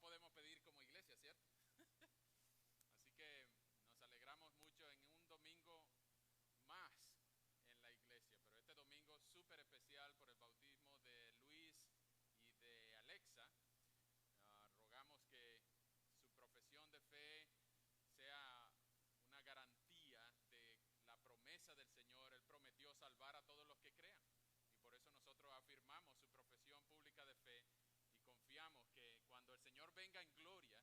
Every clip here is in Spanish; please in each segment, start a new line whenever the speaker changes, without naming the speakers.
podemos pedir como iglesia, ¿cierto? Así que nos alegramos mucho en un domingo más en la iglesia, pero este domingo súper especial por el bautismo de Luis y de Alexa. Rogamos que su profesión de fe sea una garantía de la promesa del Señor. Él prometió salvar a todos los que crean, y por eso nosotros afirmamos su profesión pública de fe y confiamos que cuando el Señor venga en gloria,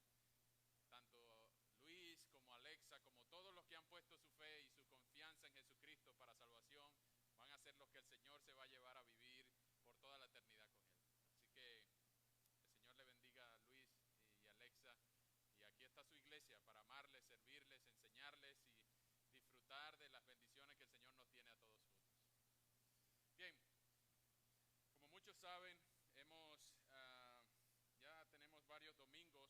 tanto Luis como Alexa, como todos los que han puesto su fe y su confianza en Jesucristo para salvación, van a ser los que el Señor se va a llevar a vivir por toda la eternidad con Él. Así que el Señor le bendiga a Luis y Alexa, y aquí está su iglesia para amarles, servirles, enseñarles y disfrutar de las bendiciones que el Señor nos tiene a todos juntos. Bien, como muchos saben, ya tenemos varios domingos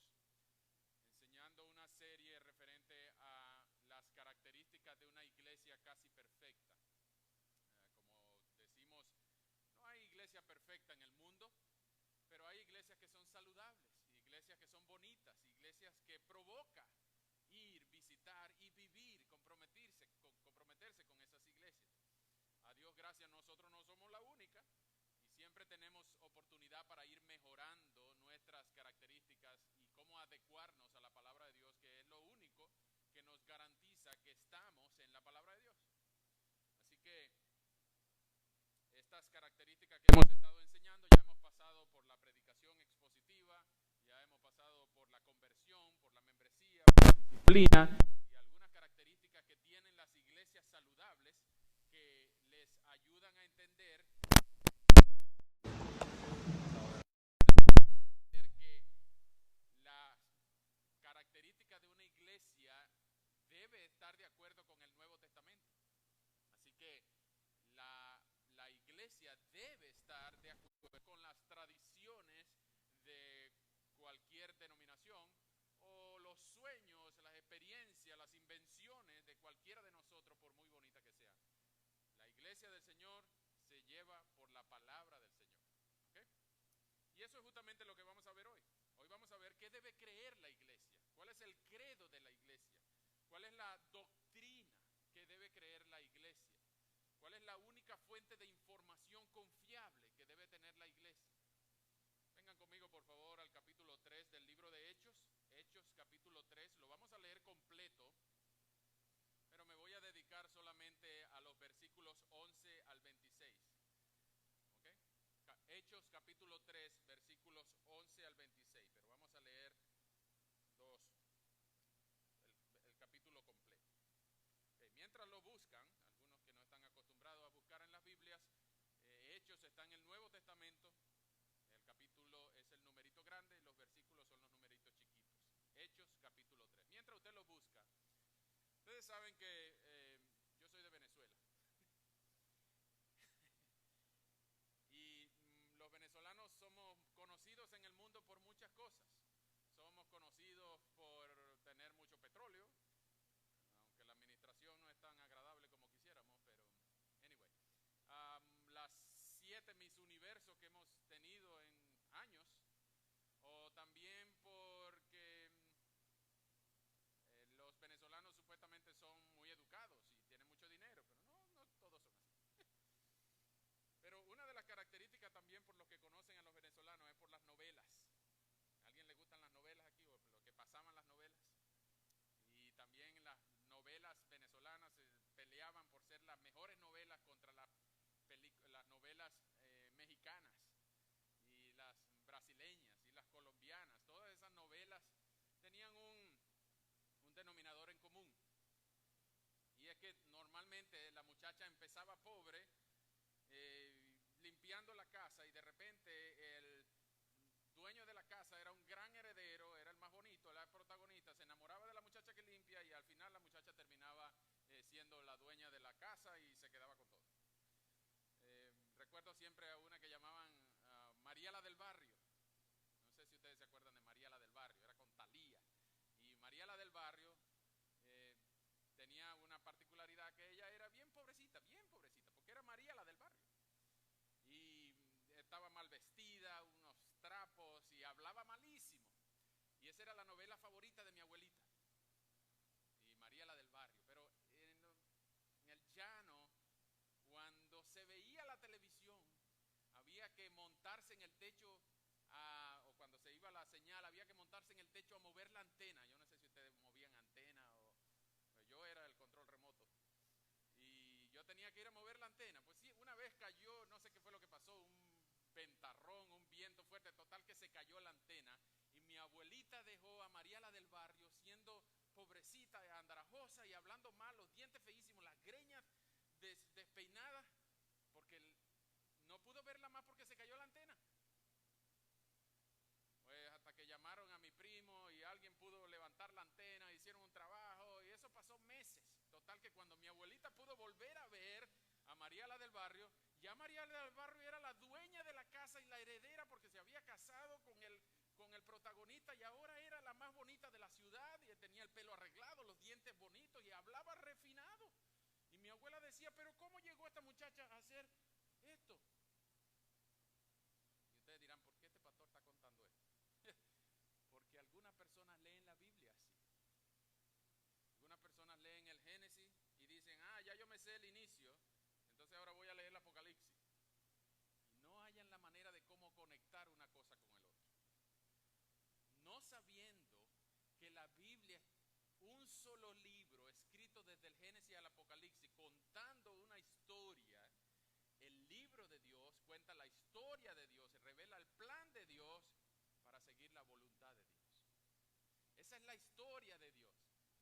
enseñando una serie referente a las características de una iglesia casi perfecta. Como decimos, no hay iglesia perfecta en el mundo, pero hay iglesias que son saludables, iglesias que son bonitas, iglesias que provoca ir, visitar y vivir, comprometerse con esas iglesias. A Dios gracias, nosotros no somos la única, y siempre tenemos oportunidad para ir mejorando nuestras características y cómo adecuarnos a la palabra de Dios, que es lo único que nos garantiza que estamos en la palabra de Dios. Así que estas características que hemos estado enseñando, ya hemos pasado por la predicación expositiva, ya hemos pasado por la conversión, por la membresía, por la disciplina y algunas características que tienen las iglesias saludables que les ayudan a entender que las características de una iglesia debe estar de acuerdo con el Nuevo Testamento. Así que la iglesia debe estar de acuerdo con las tradiciones de cualquier denominación o los sueños, las experiencias, las invenciones de cualquiera de nosotros, por muy bonita que sea. La iglesia del Señor se lleva por la palabra del Señor. ¿Okay? Y eso es justamente lo que vamos a ver hoy. Hoy vamos a ver qué debe creer la iglesia, cuál es el credo de la iglesia, cuál es la doctrina que debe creer la iglesia, cuál es la única fuente de información confiable que debe tener la iglesia. Vengan conmigo por favor al capítulo 3 del libro de Hechos, Hechos capítulo 3, lo vamos a leer completo, pero me voy a dedicar solamente a los versículos 11 al 26. ¿Okay? Hechos capítulo 3, versículos 11 al 26, pero vamos a leer el capítulo completo. Okay. Mientras lo buscan, algunos que no están acostumbrados a buscar en las Biblias, Hechos está en el Nuevo Testamento, el capítulo es el numerito grande y los versículos son los numeritos chiquitos. Hechos capítulo 3. Mientras usted lo busca, ustedes saben que yo soy de Venezuela. Y los venezolanos somos conocidos en el mundo por muchas cosas. Somos conocidos por tener mucho petróleo, aunque la administración no es tan agradable como quisiéramos, pero anyway. Las 7 Miss Universo que hemos tenido en años, o también porque los venezolanos supuestamente son muy educados y tienen mucho dinero, pero no todos son así. Pero una de las características también por los que conocen a los venezolanos es por las novelas. ¿A alguien le gustan las novelas aquí o lo que pasaban las novelas? Y también las novelas venezolanas peleaban por ser las mejores novelas contra las novelas mexicanas y las brasileñas y las colombianas. Todas esas novelas tenían un denominador en común, y es que normalmente la muchacha empezaba pobre, limpiando la casa, y de repente el dueño de la casa era un gran heredero, era el más bonito, era el protagonista, se enamoraba de la muchacha que limpia y al final la muchacha terminaba siendo la dueña de la casa y se quedaba con todo. Recuerdo siempre a una que llamaban María la del Barrio. No sé si ustedes se acuerdan de María la del Barrio, era con Thalía. Y María la del Barrio tenía una particularidad, que ella era bien pobrecita, porque era María la del Barrio. Y estaba mal vestida, unos trapos, y hablaba malísimo. esa era la novela favorita de mi abuelita. Y María la del Barrio. Pero en el llano, cuando se veía la televisión, había que montarse en el techo, o cuando se iba la señal, había que montarse en el techo a mover la antena. Yo no sé si ustedes movían antena o yo era el control remoto. Y yo tenía que ir a mover la antena. Pues sí, una vez cayó, no sé qué fue lo que pasó, un ventarrón, un viento fuerte, total que se cayó la antena. Y mi abuelita dejó a María la del Barrio siendo pobrecita, andrajosa y hablando mal, los dientes feísimos, las greñas despeinadas, porque no pudo verla más porque se cayó la antena. Pues hasta que llamaron a mi primo y alguien pudo levantar la antena, hicieron un trabajo y eso pasó meses. Total que cuando mi abuelita pudo volver a ver a María la del Barrio, ya María la del Barrio era la dueña de la casa y la heredera porque se había casado con el protagonista y ahora era la más bonita de la ciudad y tenía el pelo arreglado, los dientes bonitos y hablaba refinado. Y mi abuela decía, pero ¿cómo llegó esta muchacha a hacer esto? Y ustedes dirán, ¿por qué este pastor está contando esto? Porque algunas personas leen la Biblia así. Algunas personas leen el Génesis y dicen, ya yo me sé el inicio, entonces ahora voy a leer el Apocalipsis. Y no hallan la manera de cómo conectar una cosa con el otro. No sabiendo que la Biblia es un solo libro escrito desde el Génesis al Apocalipsis, contando una historia. El libro de Dios cuenta la historia de Dios, revela el plan de Dios para seguir la voluntad de Dios. Esa es la historia de Dios.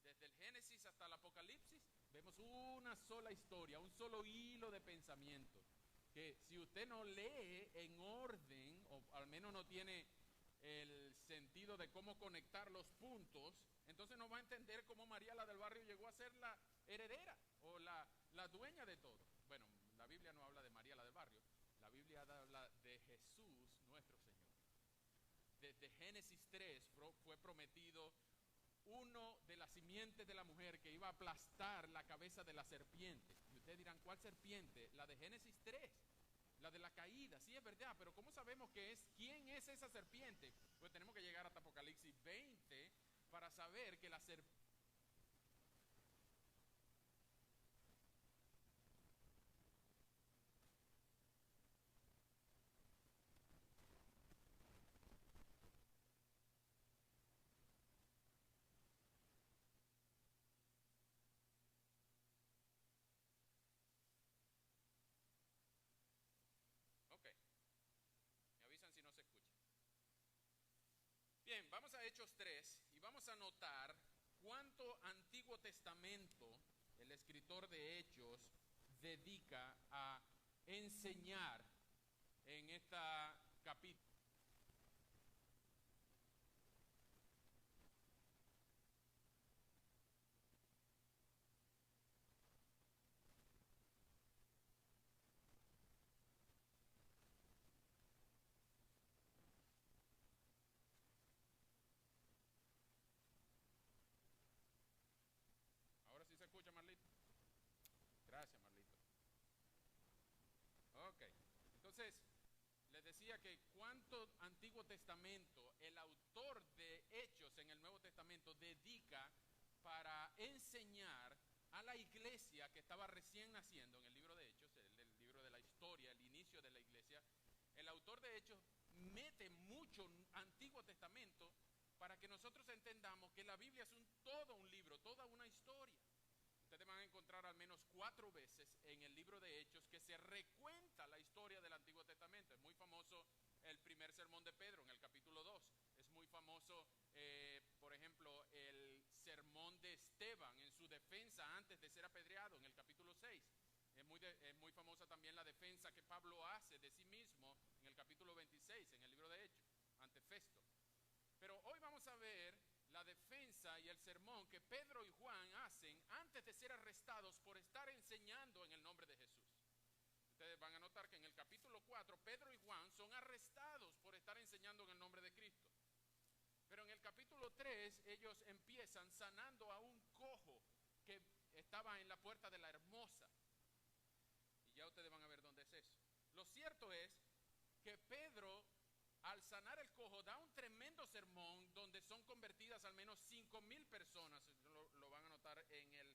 Desde el Génesis hasta el Apocalipsis vemos una sola historia, un solo hilo de pensamiento. Que si usted no lee en orden, o al menos no tiene el sentido de cómo conectar los puntos, entonces no va a entender cómo María la del Barrio llegó a ser la heredera o la dueña de todo. Bueno, la Biblia no habla de María la del Barrio, la Biblia habla de Jesús nuestro Señor. Desde Génesis 3 fue prometido uno de las simientes de la mujer que iba a aplastar la cabeza de la serpiente. Y ustedes dirán, ¿cuál serpiente? La de Génesis 3, la de la caída. Sí, es verdad, pero ¿cómo sabemos quién es esa serpiente? Pues tenemos que llegar hasta Apocalipsis 20 para saber que la serpiente... Ok, me avisan si no se escucha. Bien, vamos a Hechos 3 y vamos a notar cuánto Antiguo Testamento el escritor de Hechos dedica a enseñar en esta capítulo. Ahora sí se escucha, Marlito. Gracias, Marlito. Ok, entonces les decía que cuánto Antiguo Testamento el autor de Hechos en el Nuevo Testamento dedica para enseñar a la iglesia que estaba recién naciendo en el libro de Hechos, el libro de la historia, el inicio de la iglesia. El autor de Hechos mete mucho Antiguo Testamento para que nosotros entendamos que la Biblia es todo un libro, toda una historia. Ustedes van a encontrar al menos 4 veces en el libro de Hechos que se recuenta la historia del Antiguo Testamento. Es muy famoso el primer sermón de Pedro en el capítulo 2. Es muy famoso, por ejemplo, el sermón de Esteban en su defensa antes de ser apedreado en el capítulo 6. Es muy famosa también la defensa que Pablo hace de sí mismo en el capítulo 26, en el libro de Hechos, ante Festo. Pero hoy vamos a ver la defensa y el sermón que Pedro y Juan hacen antes de ser arrestados por estar enseñando en el nombre de Jesús. Ustedes van a notar que en el capítulo 4 Pedro y Juan son arrestados por estar enseñando en el nombre de Cristo. Pero en el capítulo 3 ellos empiezan sanando a un cojo que estaba en la puerta de la Hermosa. Y ya ustedes van a ver dónde es eso. Lo cierto es que Pedro, al sanar el cojo, da un tremendo tremendo sermón donde son convertidas al menos 5,000 personas. Lo van a notar en el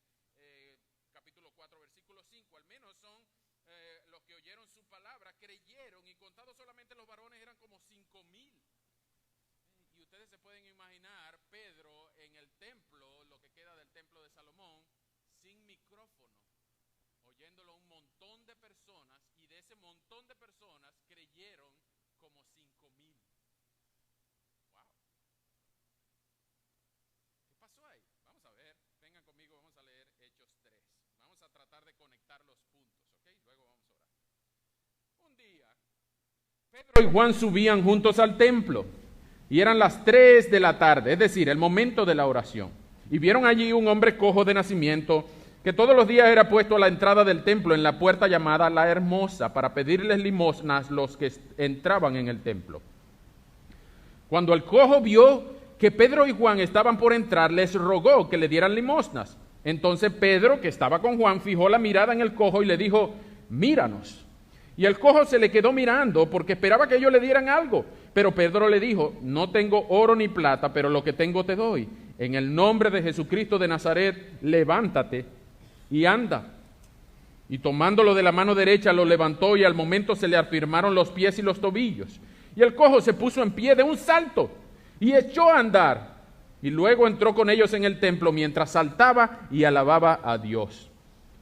capítulo 4, versículo 5. Al menos son los que oyeron su palabra, creyeron, y contados solamente los varones eran como 5,000. Y ustedes se pueden imaginar Pedro en el templo, lo que queda del templo de Salomón, sin micrófono, oyéndolo un montón de personas, y de ese montón de personas creyeron como 5,000. Wow. ¿Qué pasó ahí? Vamos a ver, vengan conmigo, vamos a leer Hechos 3. Vamos a tratar de conectar los puntos, ¿ok? Luego vamos a orar. Un día, Pedro y Juan subían juntos al templo, y eran las 3 de la tarde, es decir, el momento de la oración. Y vieron allí un hombre cojo de nacimiento, que todos los días era puesto a la entrada del templo en la puerta llamada La Hermosa, para pedirles limosnas los que entraban en el templo. Cuando el cojo vio que Pedro y Juan estaban por entrar, les rogó que le dieran limosnas. Entonces Pedro, que estaba con Juan, fijó la mirada en el cojo y le dijo: míranos. Y el cojo se le quedó mirando porque esperaba que ellos le dieran algo. Pero Pedro le dijo: no tengo oro ni plata, pero lo que tengo te doy. En el nombre de Jesucristo de Nazaret, levántate y anda. Y tomándolo de la mano derecha lo levantó, y al momento se le afirmaron los pies y los tobillos. Y el cojo se puso en pie de un salto y echó a andar. Y luego entró con ellos en el templo mientras saltaba y alababa a Dios.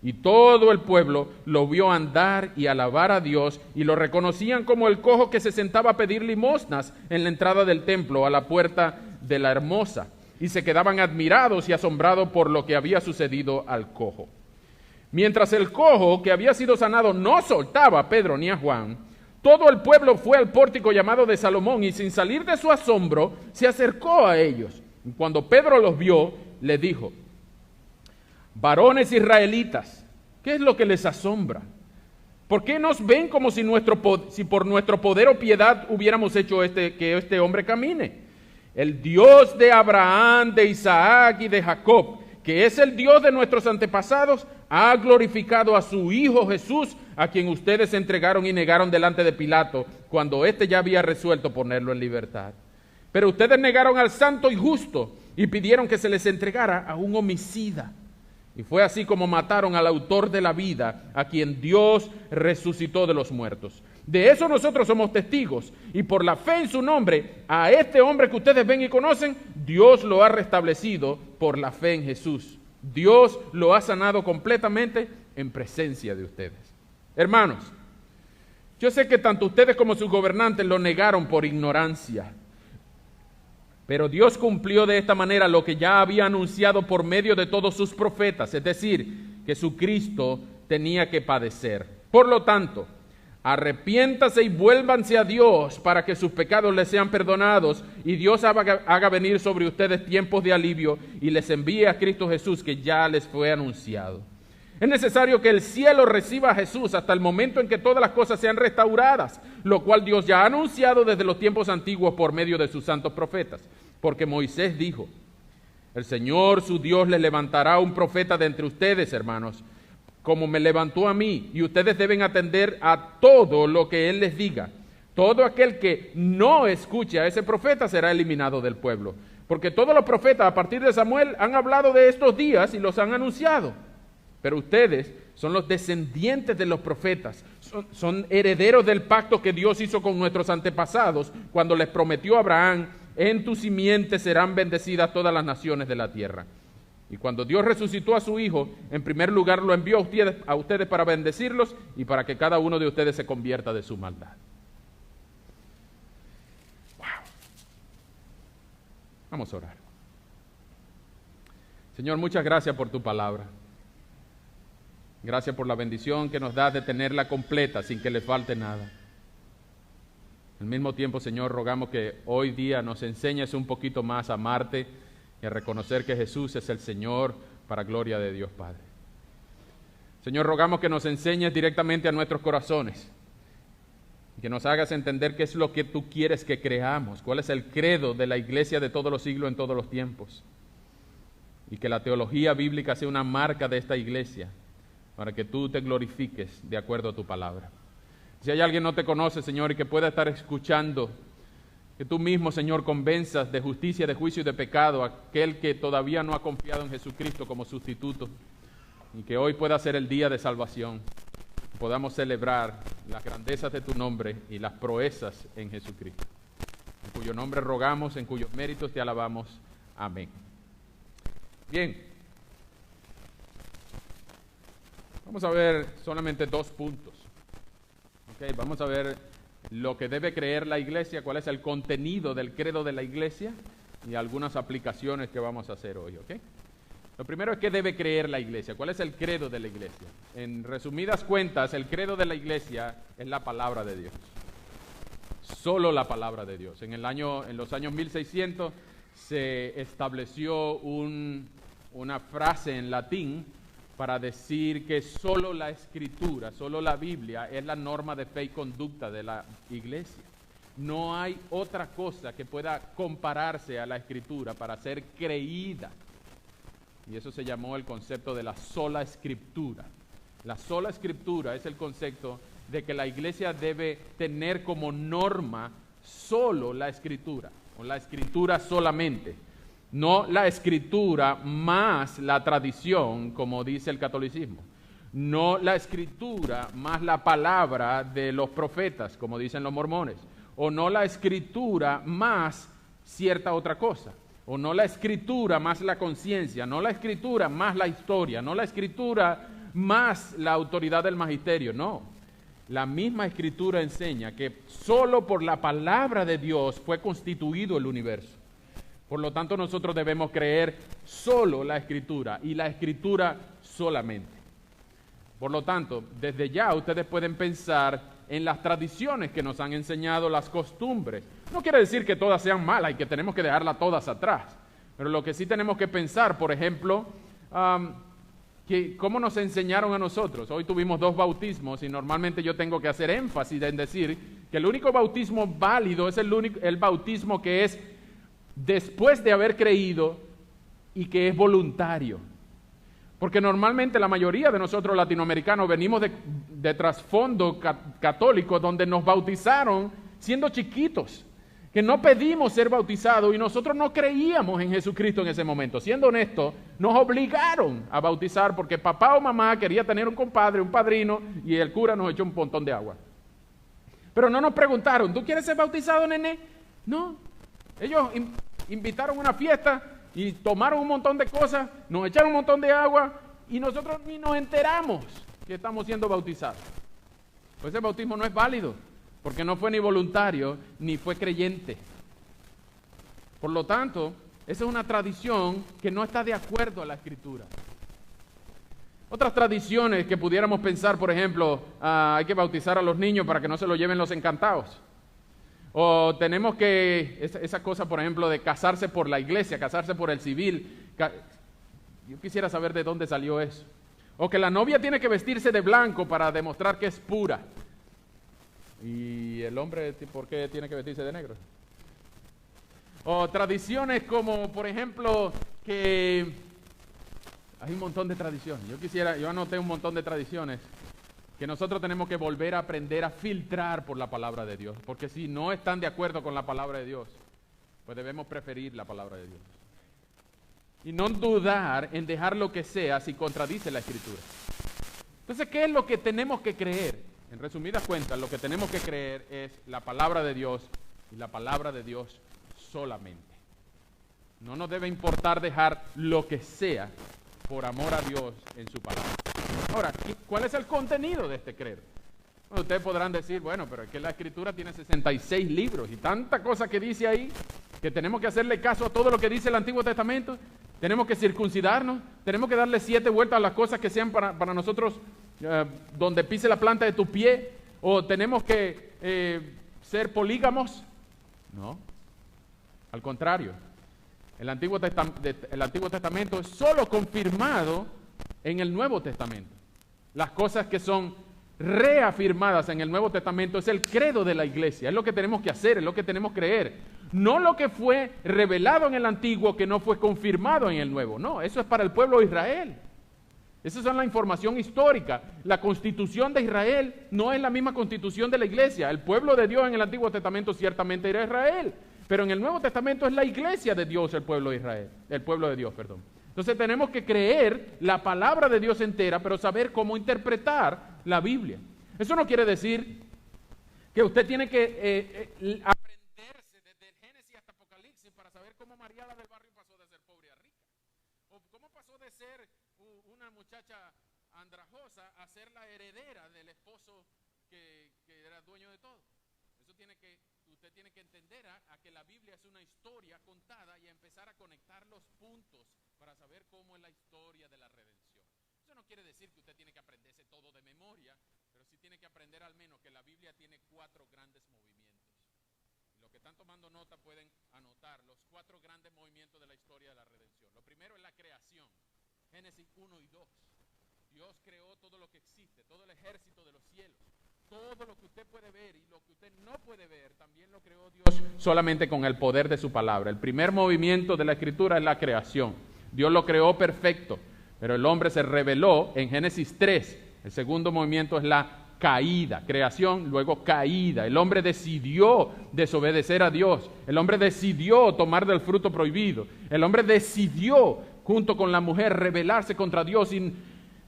Y todo el pueblo lo vio andar y alabar a Dios, y lo reconocían como el cojo que se sentaba a pedir limosnas en la entrada del templo, a la puerta de La Hermosa. Y se quedaban admirados y asombrados por lo que había sucedido al cojo. Mientras el cojo, que había sido sanado, no soltaba a Pedro ni a Juan, todo el pueblo fue al pórtico llamado de Salomón, y sin salir de su asombro, se acercó a ellos. Y cuando Pedro los vio, le dijo: varones israelitas, ¿qué es lo que les asombra? ¿Por qué nos ven como si por nuestro poder o piedad hubiéramos hecho que este hombre camine? El Dios de Abraham, de Isaac y de Jacob, que es el Dios de nuestros antepasados, ha glorificado a su Hijo Jesús, a quien ustedes entregaron y negaron delante de Pilato, cuando éste ya había resuelto ponerlo en libertad. Pero ustedes negaron al santo y justo y pidieron que se les entregara a un homicida. Y fue así como mataron al autor de la vida, a quien Dios resucitó de los muertos. De eso nosotros somos testigos, y por la fe en su nombre, a este hombre que ustedes ven y conocen, Dios lo ha restablecido por la fe en Jesús. Dios lo ha sanado completamente en presencia de ustedes. Hermanos, yo sé que tanto ustedes como sus gobernantes lo negaron por ignorancia. Pero Dios cumplió de esta manera lo que ya había anunciado por medio de todos sus profetas, es decir, que su Cristo tenía que padecer. Por lo tanto, arrepiéntase y vuélvanse a Dios para que sus pecados les sean perdonados, y Dios haga venir sobre ustedes tiempos de alivio y les envíe a Cristo Jesús, que ya les fue anunciado. Es necesario que el cielo reciba a Jesús hasta el momento en que todas las cosas sean restauradas, lo cual Dios ya ha anunciado desde los tiempos antiguos por medio de sus santos profetas. Porque Moisés dijo: el Señor su Dios les levantará un profeta de entre ustedes, hermanos, como me levantó a mí, y ustedes deben atender a todo lo que él les diga. Todo aquel que no escuche a ese profeta será eliminado del pueblo. Porque todos los profetas a partir de Samuel han hablado de estos días y los han anunciado. Pero ustedes son los descendientes de los profetas, son herederos del pacto que Dios hizo con nuestros antepasados cuando les prometió a Abraham: en tu simiente serán bendecidas todas las naciones de la tierra. Y cuando Dios resucitó a su Hijo, en primer lugar lo envió a ustedes para bendecirlos y para que cada uno de ustedes se convierta de su maldad. Wow. Vamos a orar. Señor, muchas gracias por tu palabra. Gracias por la bendición que nos das de tenerla completa sin que le falte nada. Al mismo tiempo, Señor, rogamos que hoy día nos enseñes un poquito más a amarte y a reconocer que Jesús es el Señor, para gloria de Dios Padre. Señor, rogamos que nos enseñes directamente a nuestros corazones, que nos hagas entender qué es lo que tú quieres que creamos, cuál es el credo de la iglesia de todos los siglos en todos los tiempos, y que la teología bíblica sea una marca de esta iglesia, para que tú te glorifiques de acuerdo a tu palabra. Si hay alguien que no te conoce, Señor, y que pueda estar escuchando Que tú mismo, Señor, convenzas de justicia, de juicio y de pecado a aquel que todavía no ha confiado en Jesucristo como sustituto. Y que hoy pueda ser el día de salvación. Podamos celebrar las grandezas de tu nombre y las proezas en Jesucristo. En cuyo nombre rogamos, en cuyos méritos te alabamos. Amén. Bien. Vamos a ver solamente 2 puntos. Okay, vamos a ver lo que debe creer la iglesia, cuál es el contenido del credo de la iglesia y algunas aplicaciones que vamos a hacer hoy. ¿Okay? Lo primero es qué debe creer la iglesia, cuál es el credo de la iglesia. En resumidas cuentas, el credo de la iglesia es la palabra de Dios. Solo la palabra de Dios. En los años 1600 se estableció una frase en latín para decir que solo la Escritura, solo la Biblia es la norma de fe y conducta de la iglesia. No hay otra cosa que pueda compararse a la Escritura para ser creída. Y eso se llamó el concepto de la sola Escritura. La sola Escritura es el concepto de que la iglesia debe tener como norma solo la Escritura, o la Escritura solamente. No la Escritura más la tradición, como dice el catolicismo. No la Escritura más la palabra de los profetas, como dicen los mormones. O no la Escritura más cierta otra cosa. O no la Escritura más la conciencia. No la Escritura más la historia. No la Escritura más la autoridad del magisterio. No. La misma Escritura enseña que solo por la palabra de Dios fue constituido el universo. Por lo tanto, nosotros debemos creer solo la Escritura y la Escritura solamente. Por lo tanto, desde ya ustedes pueden pensar en las tradiciones que nos han enseñado, las costumbres. No quiere decir que todas sean malas y que tenemos que dejarlas todas atrás. Pero lo que sí tenemos que pensar, por ejemplo, que cómo nos enseñaron a nosotros. Hoy tuvimos 2 bautismos y normalmente yo tengo que hacer énfasis en decir que el único bautismo válido es el bautismo que es después de haber creído y que es voluntario. Porque normalmente la mayoría de nosotros latinoamericanos venimos de trasfondo católico donde nos bautizaron siendo chiquitos, que no pedimos ser bautizados y nosotros no creíamos en Jesucristo en ese momento. Siendo honestos, nos obligaron a bautizar porque papá o mamá quería tener un compadre, un padrino y el cura nos echó un montón de agua. Pero no nos preguntaron, ¿tú quieres ser bautizado, nene? No. Ellos invitaron a una fiesta y tomaron un montón de cosas, nos echaron un montón de agua y nosotros ni nos enteramos que estamos siendo bautizados. Pues ese bautismo no es válido, porque no fue ni voluntario ni fue creyente. Por lo tanto, esa es una tradición que no está de acuerdo a la Escritura. Otras tradiciones que pudiéramos pensar, por ejemplo, hay que bautizar a los niños para que no se lo lleven los encantados. O tenemos que, esa cosa, por ejemplo, de casarse por la iglesia, casarse por el civil. Yo quisiera saber de dónde salió eso. O que la novia tiene que vestirse de blanco para demostrar que es pura. ¿Y el hombre por qué tiene que vestirse de negro? O tradiciones como, por ejemplo, que hay un montón de tradiciones. Yo anoté un montón de tradiciones que nosotros tenemos que volver a aprender a filtrar por la palabra de Dios. Porque si no están de acuerdo con la palabra de Dios, pues debemos preferir la palabra de Dios. Y no dudar en dejar lo que sea si contradice la Escritura. Entonces, ¿qué es lo que tenemos que creer? En resumidas cuentas, lo que tenemos que creer es la palabra de Dios y la palabra de Dios solamente. No nos debe importar dejar lo que sea por amor a Dios en su palabra. Ahora, ¿cuál es el contenido de este credo? Bueno, ustedes podrán decir, bueno, pero es que la Escritura tiene 66 libros y tanta cosa que dice ahí que tenemos que hacerle caso a todo lo que dice el Antiguo Testamento. Tenemos que circuncidarnos, tenemos que darle 7 vueltas a las cosas que sean para nosotros donde pise la planta de tu pie, o tenemos que ser polígamos. No, al contrario. El Antiguo Testamento es solo confirmado en el Nuevo Testamento. Las cosas que son reafirmadas en el Nuevo Testamento es el credo de la iglesia, es lo que tenemos que hacer, es lo que tenemos que creer. No lo que fue revelado en el Antiguo que no fue confirmado en el Nuevo, no, eso es para el pueblo de Israel. Esa es la información histórica. La constitución de Israel no es la misma constitución de la iglesia. El pueblo de Dios en el Antiguo Testamento ciertamente era Israel.
pero en el Nuevo Testamento es la iglesia de Dios, el pueblo de Israel, el pueblo de Dios, perdón. Entonces tenemos que creer la palabra de Dios entera, pero saber cómo interpretar la Biblia. Eso no quiere decir que usted tiene que aprenderse desde Génesis hasta Apocalipsis para saber cómo María la del barrio pasó de ser pobre a rica, o cómo pasó de ser una muchacha andrajosa a ser la heredera del esposo que era dueño de todo. Usted tiene que entender a que la Biblia es una historia contada y a empezar a conectar los puntos para saber cómo es la historia de la redención. Eso no quiere decir que usted tiene que aprenderse todo de memoria, pero sí tiene que aprender al menos que la Biblia tiene 4 grandes movimientos. Y los que están tomando nota pueden anotar los 4 grandes movimientos de la historia de la redención. Lo primero es la creación, Génesis 1 y 2. Dios creó todo lo que existe, todo el ejército de los cielos. Todo lo que usted puede ver y lo que usted no puede ver, también lo creó Dios solamente con el poder de su palabra. El primer movimiento de la Escritura es la creación. Dios lo creó perfecto, pero el hombre se rebeló en Génesis 3. El segundo movimiento es la caída, creación, luego caída. El hombre decidió desobedecer a Dios. El hombre decidió tomar del fruto prohibido. El hombre decidió, junto con la mujer, rebelarse contra Dios y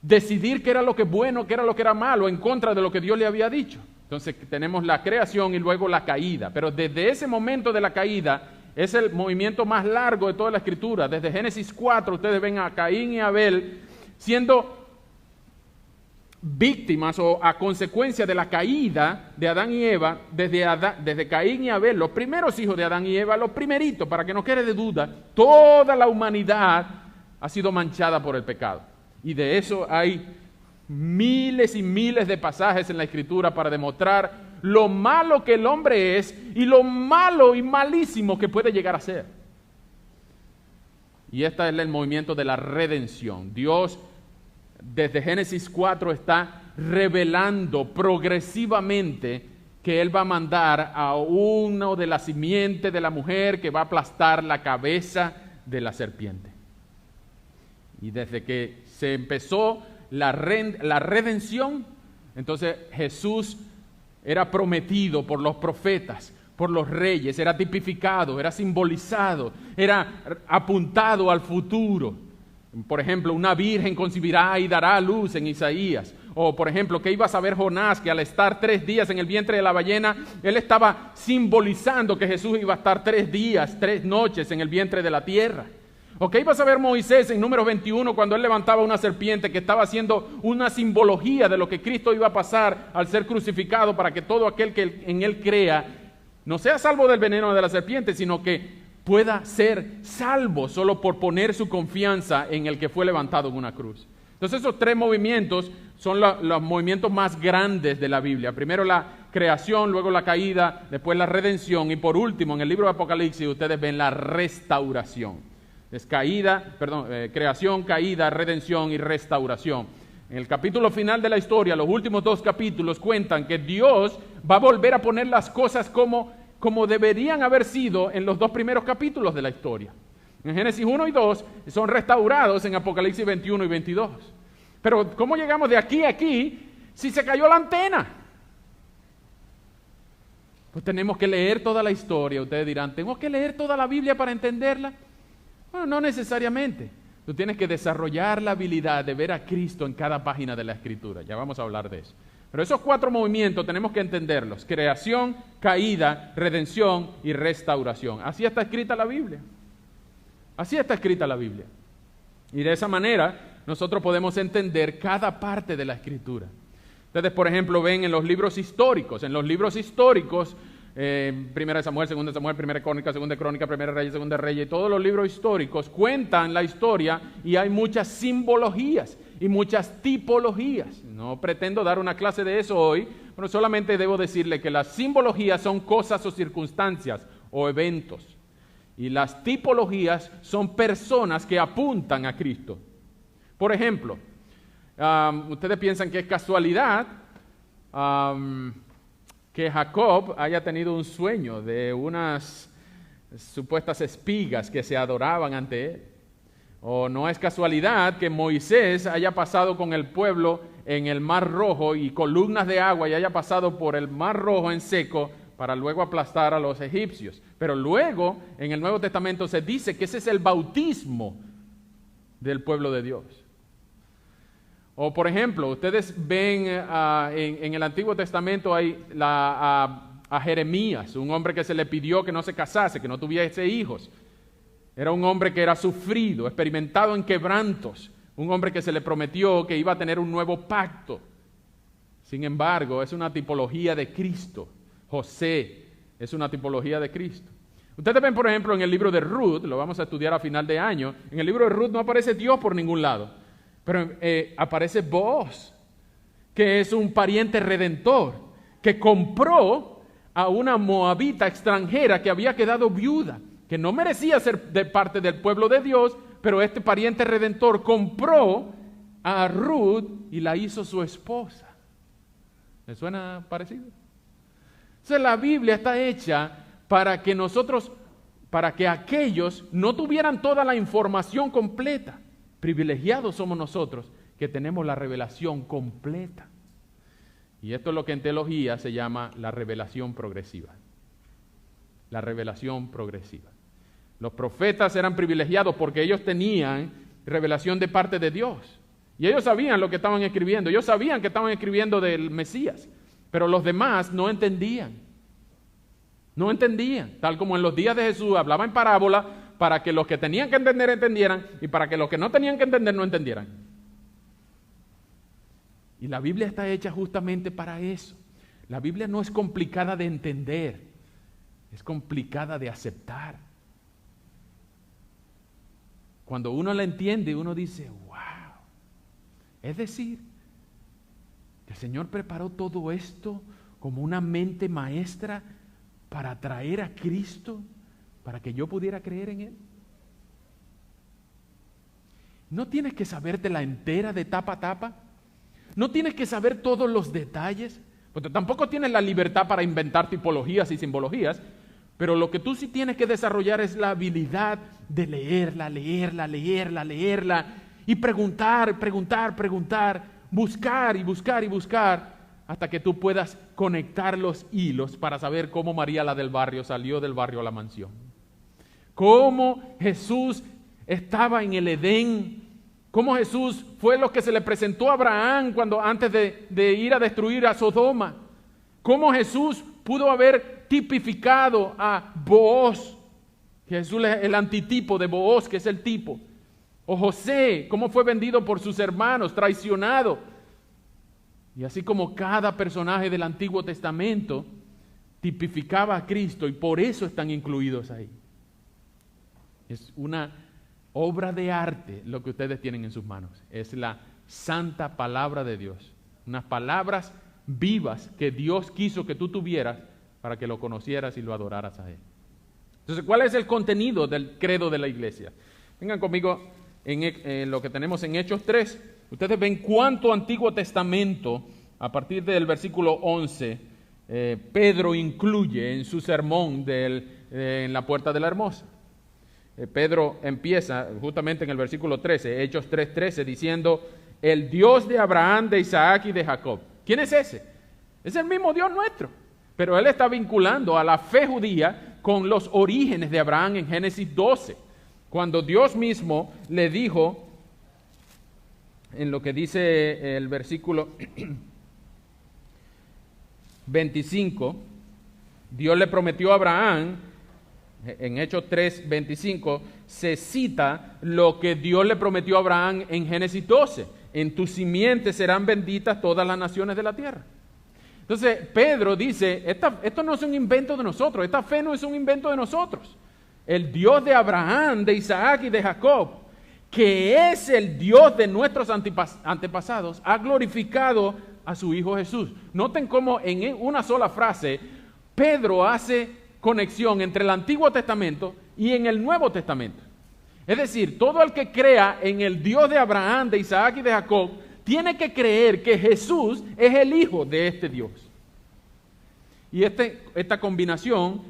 decidir qué era lo que es bueno, qué era lo que era malo, en contra de lo que Dios le había dicho. Entonces tenemos la creación y luego la caída. Pero desde ese momento de la caída es el movimiento más largo de toda la Escritura. Desde Génesis 4 ustedes ven a Caín y Abel siendo víctimas o a consecuencia de la caída de Adán y Eva. Desde Caín y Abel, los primeros hijos de Adán y Eva, los primeritos, para que no quede de duda, toda la humanidad ha sido manchada por el pecado. Y de eso hay miles y miles de pasajes en la Escritura para demostrar lo malo que el hombre es y lo malo y malísimo que puede llegar a ser. Y este es el movimiento de la redención. Dios, desde Génesis 4, está revelando progresivamente que Él va a mandar a uno de la simiente de la mujer que va a aplastar la cabeza de la serpiente. Y desde que se empezó la redención, entonces Jesús era prometido por los profetas, por los reyes, era tipificado, era simbolizado, era apuntado al futuro. Por ejemplo, una virgen concebirá y dará a luz en Isaías. O por ejemplo, ¿qué iba a saber Jonás? Que al estar 3 días en el vientre de la ballena, él estaba simbolizando que Jesús iba a estar 3 días, 3 noches en el vientre de la tierra. ¿O qué iba a saber Moisés en Números 21 cuando él levantaba una serpiente que estaba haciendo una simbología de lo que Cristo iba a pasar al ser crucificado para que todo aquel que en él crea no sea salvo del veneno de la serpiente, sino que pueda ser salvo solo por poner su confianza en el que fue levantado en una cruz? Entonces esos 3 movimientos son los movimientos más grandes de la Biblia. Primero la creación, luego la caída, después la redención y por último en el libro de Apocalipsis ustedes ven la restauración. Es creación, caída, redención y restauración. En el capítulo final de la historia, los últimos 2 capítulos cuentan que Dios va a volver a poner las cosas como deberían haber sido en los 2 primeros capítulos de la historia. En Génesis 1 y 2 son restaurados en Apocalipsis 21 y 22. Pero ¿cómo llegamos de aquí a aquí si se cayó la antena? Pues tenemos que leer toda la historia. Ustedes dirán, ¿tengo que leer toda la Biblia para entenderla? Bueno, no necesariamente. Tú tienes que desarrollar la habilidad de ver a Cristo en cada página de la Escritura. Ya vamos a hablar de eso. Pero esos 4 movimientos tenemos que entenderlos. Creación, caída, redención y restauración. Así está escrita la Biblia. Así está escrita la Biblia. Y de esa manera nosotros podemos entender cada parte de la Escritura. Ustedes, por ejemplo, ven en los libros históricos. En los libros históricos, Primera de Samuel, Segunda de Samuel, Primera de Crónica, Segunda de Crónica, Primera de Reyes, Segunda de Reyes, y todos los libros históricos cuentan la historia y hay muchas simbologías y muchas tipologías. No pretendo dar una clase de eso hoy, pero solamente debo decirle que las simbologías son cosas o circunstancias o eventos. Y las tipologías son personas que apuntan a Cristo. Por ejemplo, ustedes piensan que es casualidad que Jacob haya tenido un sueño de unas supuestas espigas que se adoraban ante él. O no es casualidad que Moisés haya pasado con el pueblo en el Mar Rojo y columnas de agua y haya pasado por el Mar Rojo en seco para luego aplastar a los egipcios. Pero luego, en el Nuevo Testamento se dice que ese es el bautismo del pueblo de Dios. O por ejemplo, ustedes ven en el Antiguo Testamento hay a Jeremías, un hombre que se le pidió que no se casase, que no tuviese hijos. Era un hombre que era sufrido, experimentado en quebrantos, un hombre que se le prometió que iba a tener un nuevo pacto. Sin embargo, es una tipología de Cristo. José es una tipología de Cristo. Ustedes ven, por ejemplo, en el libro de Ruth, lo vamos a estudiar a final de año, en el libro de Ruth no aparece Dios por ningún lado, pero aparece Booz, que es un pariente redentor, que compró a una moabita extranjera que había quedado viuda, que no merecía ser de parte del pueblo de Dios, pero este pariente redentor compró a Ruth y la hizo su esposa. ¿Les suena parecido? Entonces la Biblia está hecha para que nosotros, para que aquellos no tuvieran toda la información completa. Privilegiados somos nosotros que tenemos la revelación completa. Y esto es lo que en teología se llama la revelación progresiva. La revelación progresiva. Los profetas eran privilegiados porque ellos tenían revelación de parte de Dios. Y ellos sabían lo que estaban escribiendo. Ellos sabían que estaban escribiendo del Mesías. Pero los demás no entendían. No entendían. Tal como en los días de Jesús hablaba en parábola para que los que tenían que entender entendieran y para que los que no tenían que entender no entendieran. Y la Biblia está hecha justamente para eso. La Biblia no es complicada de entender. Es complicada de aceptar. Cuando uno la entiende, uno dice, wow. Es decir, que el Señor preparó todo esto como una mente maestra para traer a Cristo, para que yo pudiera creer en Él. No tienes que sabértela entera de tapa a tapa. No tienes que saber todos los detalles, porque tampoco tienes la libertad para inventar tipologías y simbologías, pero lo que tú sí tienes que desarrollar es la habilidad de leerla y preguntar, buscar y buscar hasta que tú puedas conectar los hilos para saber cómo María la del barrio salió del barrio a la mansión. Cómo Jesús estaba en el Edén. Cómo Jesús fue lo que se le presentó a Abraham antes de ir a destruir a Sodoma. Cómo Jesús pudo haber tipificado a Booz. Jesús es el antitipo de Booz, que es el tipo. O José, cómo fue vendido por sus hermanos, traicionado. Y así como cada personaje del Antiguo Testamento tipificaba a Cristo y por eso están incluidos ahí. Es una obra de arte lo que ustedes tienen en sus manos. Es la santa palabra de Dios. Unas palabras vivas que Dios quiso que tú tuvieras para que lo conocieras y lo adoraras a Él. Entonces, ¿cuál es el contenido del credo de la iglesia? Vengan conmigo en lo que tenemos en Hechos 3. Ustedes ven cuánto Antiguo Testamento, a partir del versículo 11, Pedro incluye en su sermón en la Puerta de la Hermosa. Pedro empieza justamente en el versículo 13, Hechos 3:13, diciendo, el Dios de Abraham, de Isaac y de Jacob. ¿Quién es ese? Es el mismo Dios nuestro. Pero él está vinculando a la fe judía con los orígenes de Abraham en Génesis 12. Cuando Dios mismo le dijo, en lo que dice el versículo 25, Dios le prometió a Abraham, en Hechos 3:25, se cita lo que Dios le prometió a Abraham en Génesis 12. En tu simiente serán benditas todas las naciones de la tierra. Entonces Pedro dice, esto no es un invento de nosotros, esta fe no es un invento de nosotros. El Dios de Abraham, de Isaac y de Jacob, que es el Dios de nuestros antepasados, ha glorificado a su Hijo Jesús. Noten cómo en una sola frase Pedro hace conexión entre el Antiguo Testamento y en el Nuevo Testamento. Es decir, todo el que crea en el Dios de Abraham, de Isaac y de Jacob, tiene que creer que Jesús es el Hijo de este Dios. Y esta combinación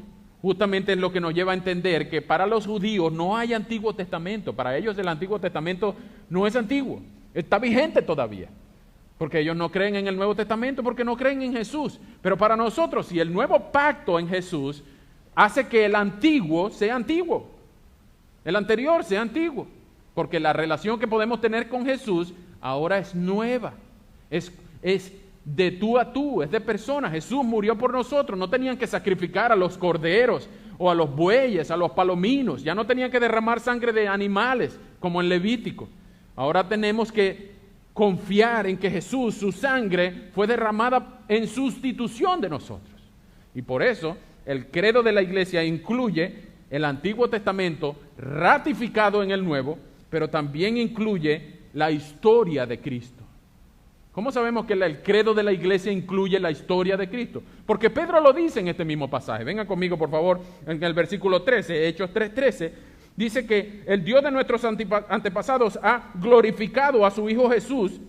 justamente es lo que nos lleva a entender que para los judíos no hay Antiguo Testamento. Para ellos el Antiguo Testamento no es antiguo, está vigente todavía. porque ellos no creen en el Nuevo Testamento, porque no creen en Jesús. Pero para nosotros, si el nuevo pacto en Jesús hace que el antiguo sea antiguo, el anterior sea antiguo, porque la relación que podemos tener con Jesús ahora es nueva, es de tú a tú, es de persona. Jesús murió por nosotros, no tenían que sacrificar a los corderos o a los bueyes, a los palominos, ya no tenían que derramar sangre de animales como en Levítico. Ahora tenemos que confiar en que Jesús, su sangre, fue derramada en sustitución de nosotros. Y por eso el credo de la iglesia incluye el Antiguo Testamento ratificado en el Nuevo, pero también incluye la historia de Cristo. ¿Cómo sabemos que el credo de la iglesia incluye la historia de Cristo? Porque Pedro lo dice en este mismo pasaje. Vengan conmigo, por favor, en el versículo 13, Hechos 3:13. Dice que el Dios de nuestros antepasados ha glorificado a su Hijo Jesús.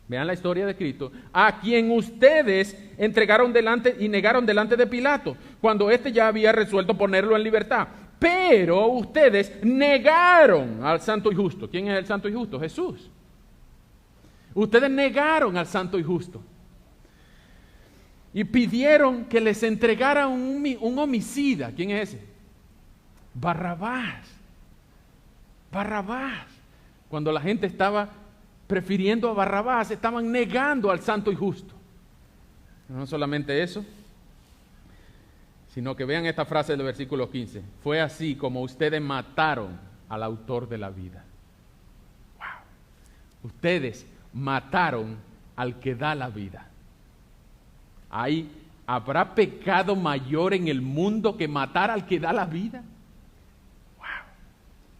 Vean la historia de Cristo. A quien ustedes entregaron delante y negaron delante de Pilato, cuando éste ya había resuelto ponerlo en libertad. Pero ustedes negaron al santo y justo. ¿Quién es el santo y justo? Jesús. Ustedes negaron al santo y justo y pidieron que les entregara un homicida. ¿Quién es ese? Barrabás. Barrabás. Cuando la gente estaba prefiriendo a Barrabás, estaban negando al santo y justo. No solamente eso, sino que vean esta frase del versículo 15. Fue así como ustedes mataron al autor de la vida. Wow. Ustedes mataron al que da la vida. ¿Habrá pecado mayor en el mundo que matar al que da la vida? Wow.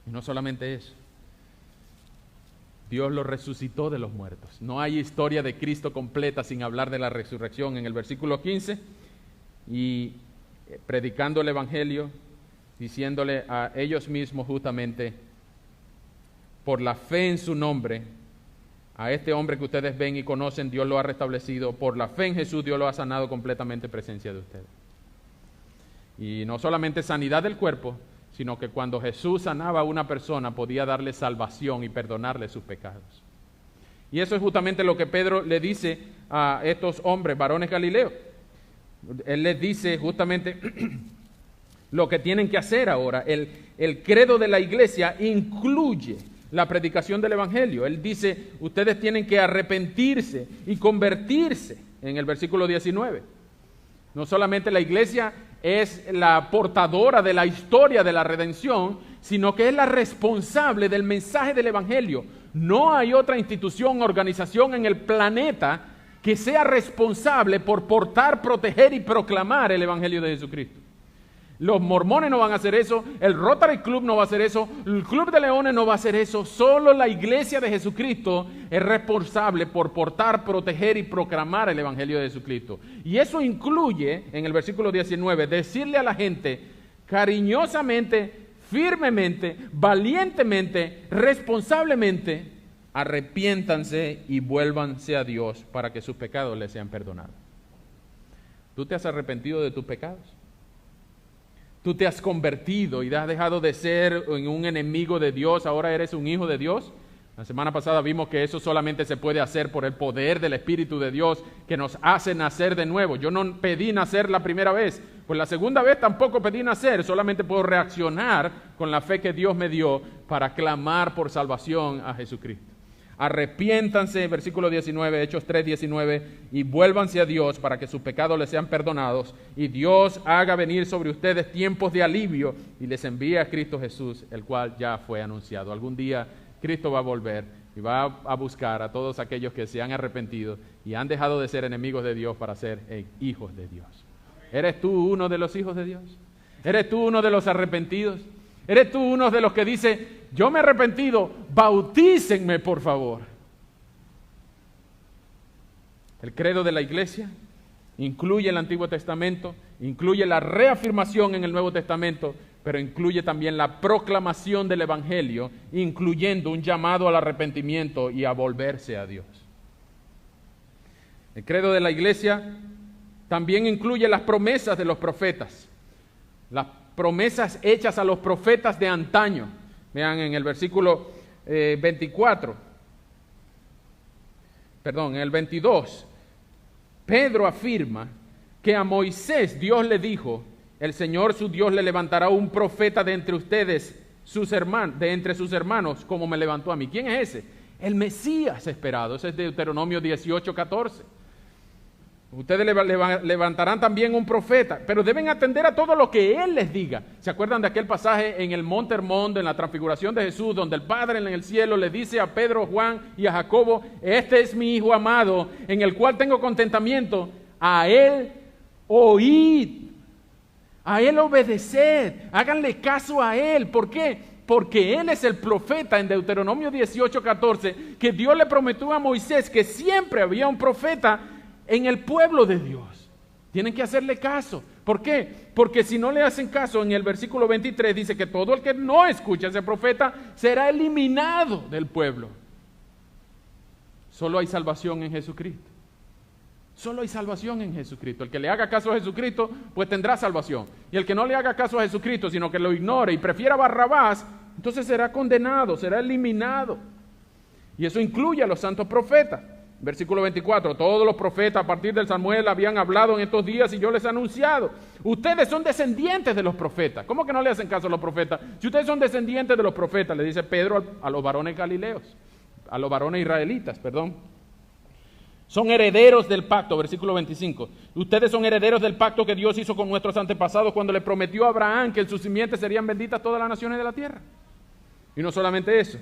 Y no solamente eso. Dios lo resucitó de los muertos. No hay historia de Cristo completa sin hablar de la resurrección. En el versículo 15, y predicando el Evangelio, diciéndole a ellos mismos justamente, por la fe en su nombre, a este hombre que ustedes ven y conocen, Dios lo ha restablecido. Por la fe en Jesús, Dios lo ha sanado completamente en presencia de ustedes. Y no solamente sanidad del cuerpo, sino que cuando Jesús sanaba a una persona, podía darle salvación y perdonarle sus pecados. Y eso es justamente lo que Pedro le dice a estos hombres, varones galileos. Él les dice justamente lo que tienen que hacer ahora. El credo de la iglesia incluye la predicación del Evangelio. Él dice, ustedes tienen que arrepentirse y convertirse, en el versículo 19. No solamente la iglesia es la portadora de la historia de la redención, sino que es la responsable del mensaje del Evangelio. No hay otra institución, organización en el planeta que sea responsable por portar, proteger y proclamar el Evangelio de Jesucristo. Los mormones no van a hacer eso, el Rotary Club no va a hacer eso, el Club de Leones no va a hacer eso. Solo la iglesia de Jesucristo es responsable por portar, proteger y proclamar el Evangelio de Jesucristo. Y eso incluye, en el versículo 19, decirle a la gente cariñosamente, firmemente, valientemente, responsablemente, arrepiéntanse y vuélvanse a Dios para que sus pecados les sean perdonados. ¿Tú te has arrepentido de tus pecados? Tú te has convertido y has dejado de ser un enemigo de Dios, ahora eres un hijo de Dios. La semana pasada vimos que eso solamente se puede hacer por el poder del Espíritu de Dios que nos hace nacer de nuevo. Yo no pedí nacer la primera vez, pues la segunda vez tampoco pedí nacer, solamente puedo reaccionar con la fe que Dios me dio para clamar por salvación a Jesucristo. Arrepiéntanse, versículo 19, Hechos 3:19, y vuélvanse a Dios para que sus pecados les sean perdonados y Dios haga venir sobre ustedes tiempos de alivio y les envíe a Cristo Jesús, el cual ya fue anunciado. Algún día Cristo va a volver y va a buscar a todos aquellos que se han arrepentido y han dejado de ser enemigos de Dios para ser hijos de Dios. ¿Eres tú uno de los hijos de Dios? ¿Eres tú uno de los arrepentidos? ¿Eres tú uno de los que dice, yo me he arrepentido, bautícenme por favor? El credo de la iglesia incluye el Antiguo Testamento, incluye la reafirmación en el Nuevo Testamento, pero incluye también la proclamación del Evangelio, incluyendo un llamado al arrepentimiento y a volverse a Dios. El credo de la iglesia también incluye las promesas de los profetas, las promesas hechas a los profetas de antaño. Vean en el versículo 24. en el 22, Pedro afirma que a Moisés Dios le dijo, el Señor su Dios le levantará un profeta de entre ustedes, de entre sus hermanos, como me levantó a mí. ¿Quién es ese? El Mesías esperado. Ese es Deuteronomio 18:14. Ustedes levantarán también un profeta, pero deben atender a todo lo que Él les diga. ¿Se acuerdan de aquel pasaje en el Monte Hermón, en la transfiguración de Jesús, donde el Padre en el cielo le dice a Pedro, Juan y a Jacobo, este es mi Hijo amado, en el cual tengo contentamiento, a Él oíd, a Él obedeced, háganle caso a Él. ¿Por qué? Porque Él es el profeta en Deuteronomio 18:14, que Dios le prometió a Moisés que siempre había un profeta en el pueblo de Dios. Tienen que hacerle caso. ¿Por qué? Porque si no le hacen caso, en el versículo 23 dice que todo el que no escucha a ese profeta será eliminado del pueblo. Solo hay salvación en Jesucristo. Solo hay salvación en Jesucristo. El que le haga caso a Jesucristo, pues tendrá salvación. Y el que no le haga caso a Jesucristo, sino que lo ignore y prefiera a Barrabás, entonces será condenado, será eliminado. Y eso incluye a los santos profetas. Versículo 24, todos los profetas a partir del Samuel habían hablado en estos días y yo les he anunciado. Ustedes son descendientes de los profetas. ¿Cómo que no le hacen caso a los profetas? Si ustedes son descendientes de los profetas, le dice Pedro a los varones galileos, a los varones israelitas, son herederos del pacto, versículo 25. Ustedes son herederos del pacto que Dios hizo con nuestros antepasados cuando le prometió a Abraham que en sus simientes serían benditas todas las naciones de la tierra. Y no solamente eso,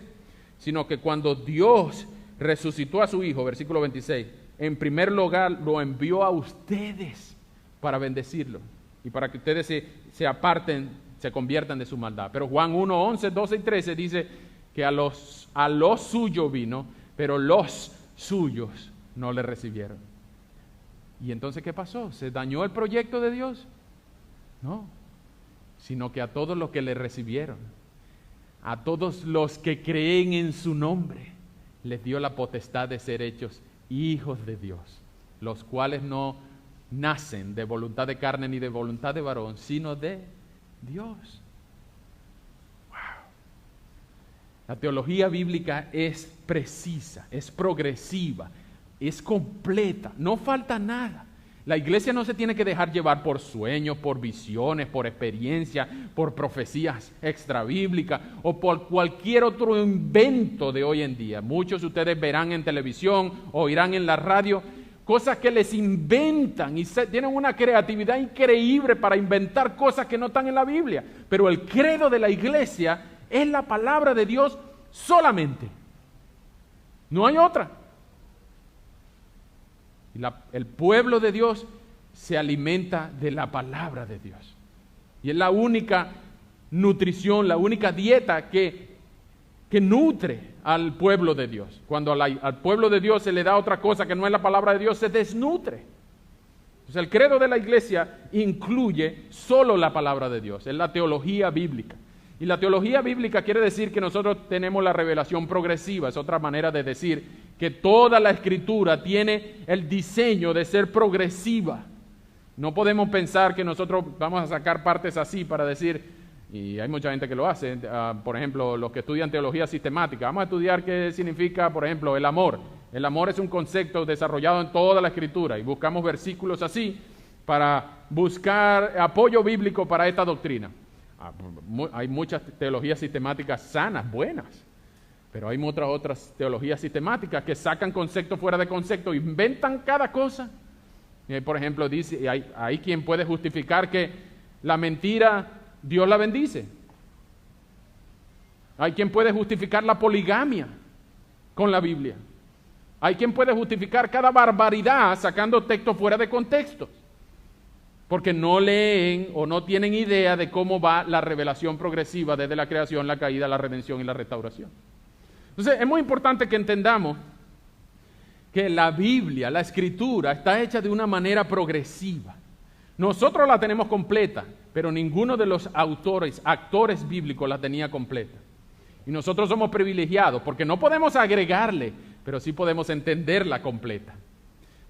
sino que cuando Dios resucitó a su Hijo, versículo 26, en primer lugar lo envió a ustedes para bendecirlo y para que ustedes se aparten, se conviertan de su maldad. Pero Juan 1, 11, 12 y 13 dice que a los suyos vino, pero los suyos no le recibieron. ¿Y entonces qué pasó? ¿Se dañó el proyecto de Dios? No, sino que a todos los que le recibieron, a todos los que creen en su nombre, les dio la potestad de ser hechos hijos de Dios, los cuales no nacen de voluntad de carne ni de voluntad de varón, sino de Dios. Wow. La teología bíblica es precisa, es progresiva, es completa, no falta nada. La iglesia no se tiene que dejar llevar por sueños, por visiones, por experiencia, por profecías extrabíblicas o por cualquier otro invento de hoy en día. Muchos de ustedes verán en televisión o oirán en la radio cosas que les inventan y tienen una creatividad increíble para inventar cosas que no están en la Biblia. Pero el credo de la iglesia es la palabra de Dios solamente. No hay otra. El pueblo de Dios se alimenta de la palabra de Dios. Y es la única nutrición, la única dieta que nutre al pueblo de Dios. Cuando al pueblo de Dios se le da otra cosa que no es la palabra de Dios, se desnutre. Entonces el credo de la iglesia incluye solo la palabra de Dios, es la teología bíblica. Y la teología bíblica quiere decir que nosotros tenemos la revelación progresiva, es otra manera de decir que toda la escritura tiene el diseño de ser progresiva. No podemos pensar que nosotros vamos a sacar partes así para decir, y hay mucha gente que lo hace, por ejemplo, los que estudian teología sistemática, vamos a estudiar qué significa, por ejemplo, el amor. El amor es un concepto desarrollado en toda la escritura y buscamos versículos así para buscar apoyo bíblico para esta doctrina. Hay muchas teologías sistemáticas sanas, buenas, pero hay otras teologías sistemáticas que sacan conceptos fuera de concepto, inventan cada cosa. Por ejemplo, dice, hay quien puede justificar que la mentira Dios la bendice. Hay quien puede justificar la poligamia con la Biblia. Hay quien puede justificar cada barbaridad sacando textos fuera de contexto, porque no leen o no tienen idea de cómo va la revelación progresiva desde la creación, la caída, la redención y la restauración. Entonces, es muy importante que entendamos que la Biblia, la Escritura, está hecha de una manera progresiva. Nosotros la tenemos completa, pero ninguno de los actores bíblicos la tenía completa. Y nosotros somos privilegiados porque no podemos agregarle, pero sí podemos entenderla completa.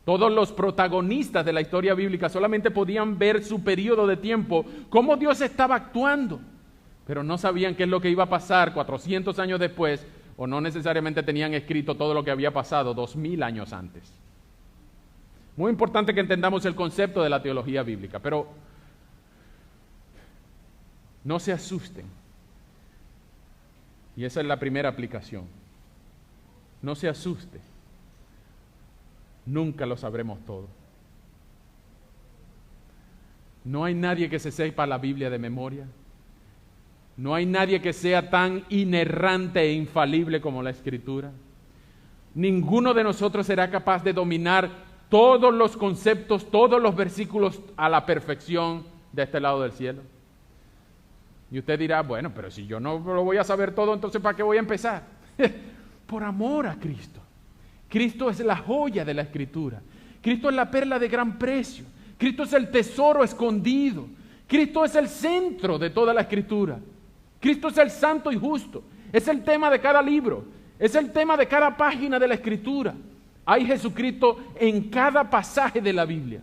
Todos los protagonistas de la historia bíblica solamente podían ver su periodo de tiempo, cómo Dios estaba actuando, pero no sabían qué es lo que iba a pasar 400 años después o no necesariamente tenían escrito todo lo que había pasado 2000 años antes. Muy importante que entendamos el concepto de la teología bíblica, pero no se asusten. Y esa es la primera aplicación. No se asuste. Nunca lo sabremos todo. No hay nadie que se sepa la Biblia de memoria. No hay nadie que sea tan inerrante e infalible como la Escritura. Ninguno de nosotros será capaz de dominar todos los conceptos, todos los versículos a la perfección de este lado del cielo. Y usted dirá, bueno, pero si yo no lo voy a saber todo, entonces ¿para qué voy a empezar? Por amor a Cristo. Cristo es la joya de la Escritura. Cristo es la perla de gran precio. Cristo es el tesoro escondido. Cristo es el centro de toda la Escritura. Cristo es el santo y justo. Es el tema de cada libro. Es el tema de cada página de la Escritura. Hay Jesucristo en cada pasaje de la Biblia.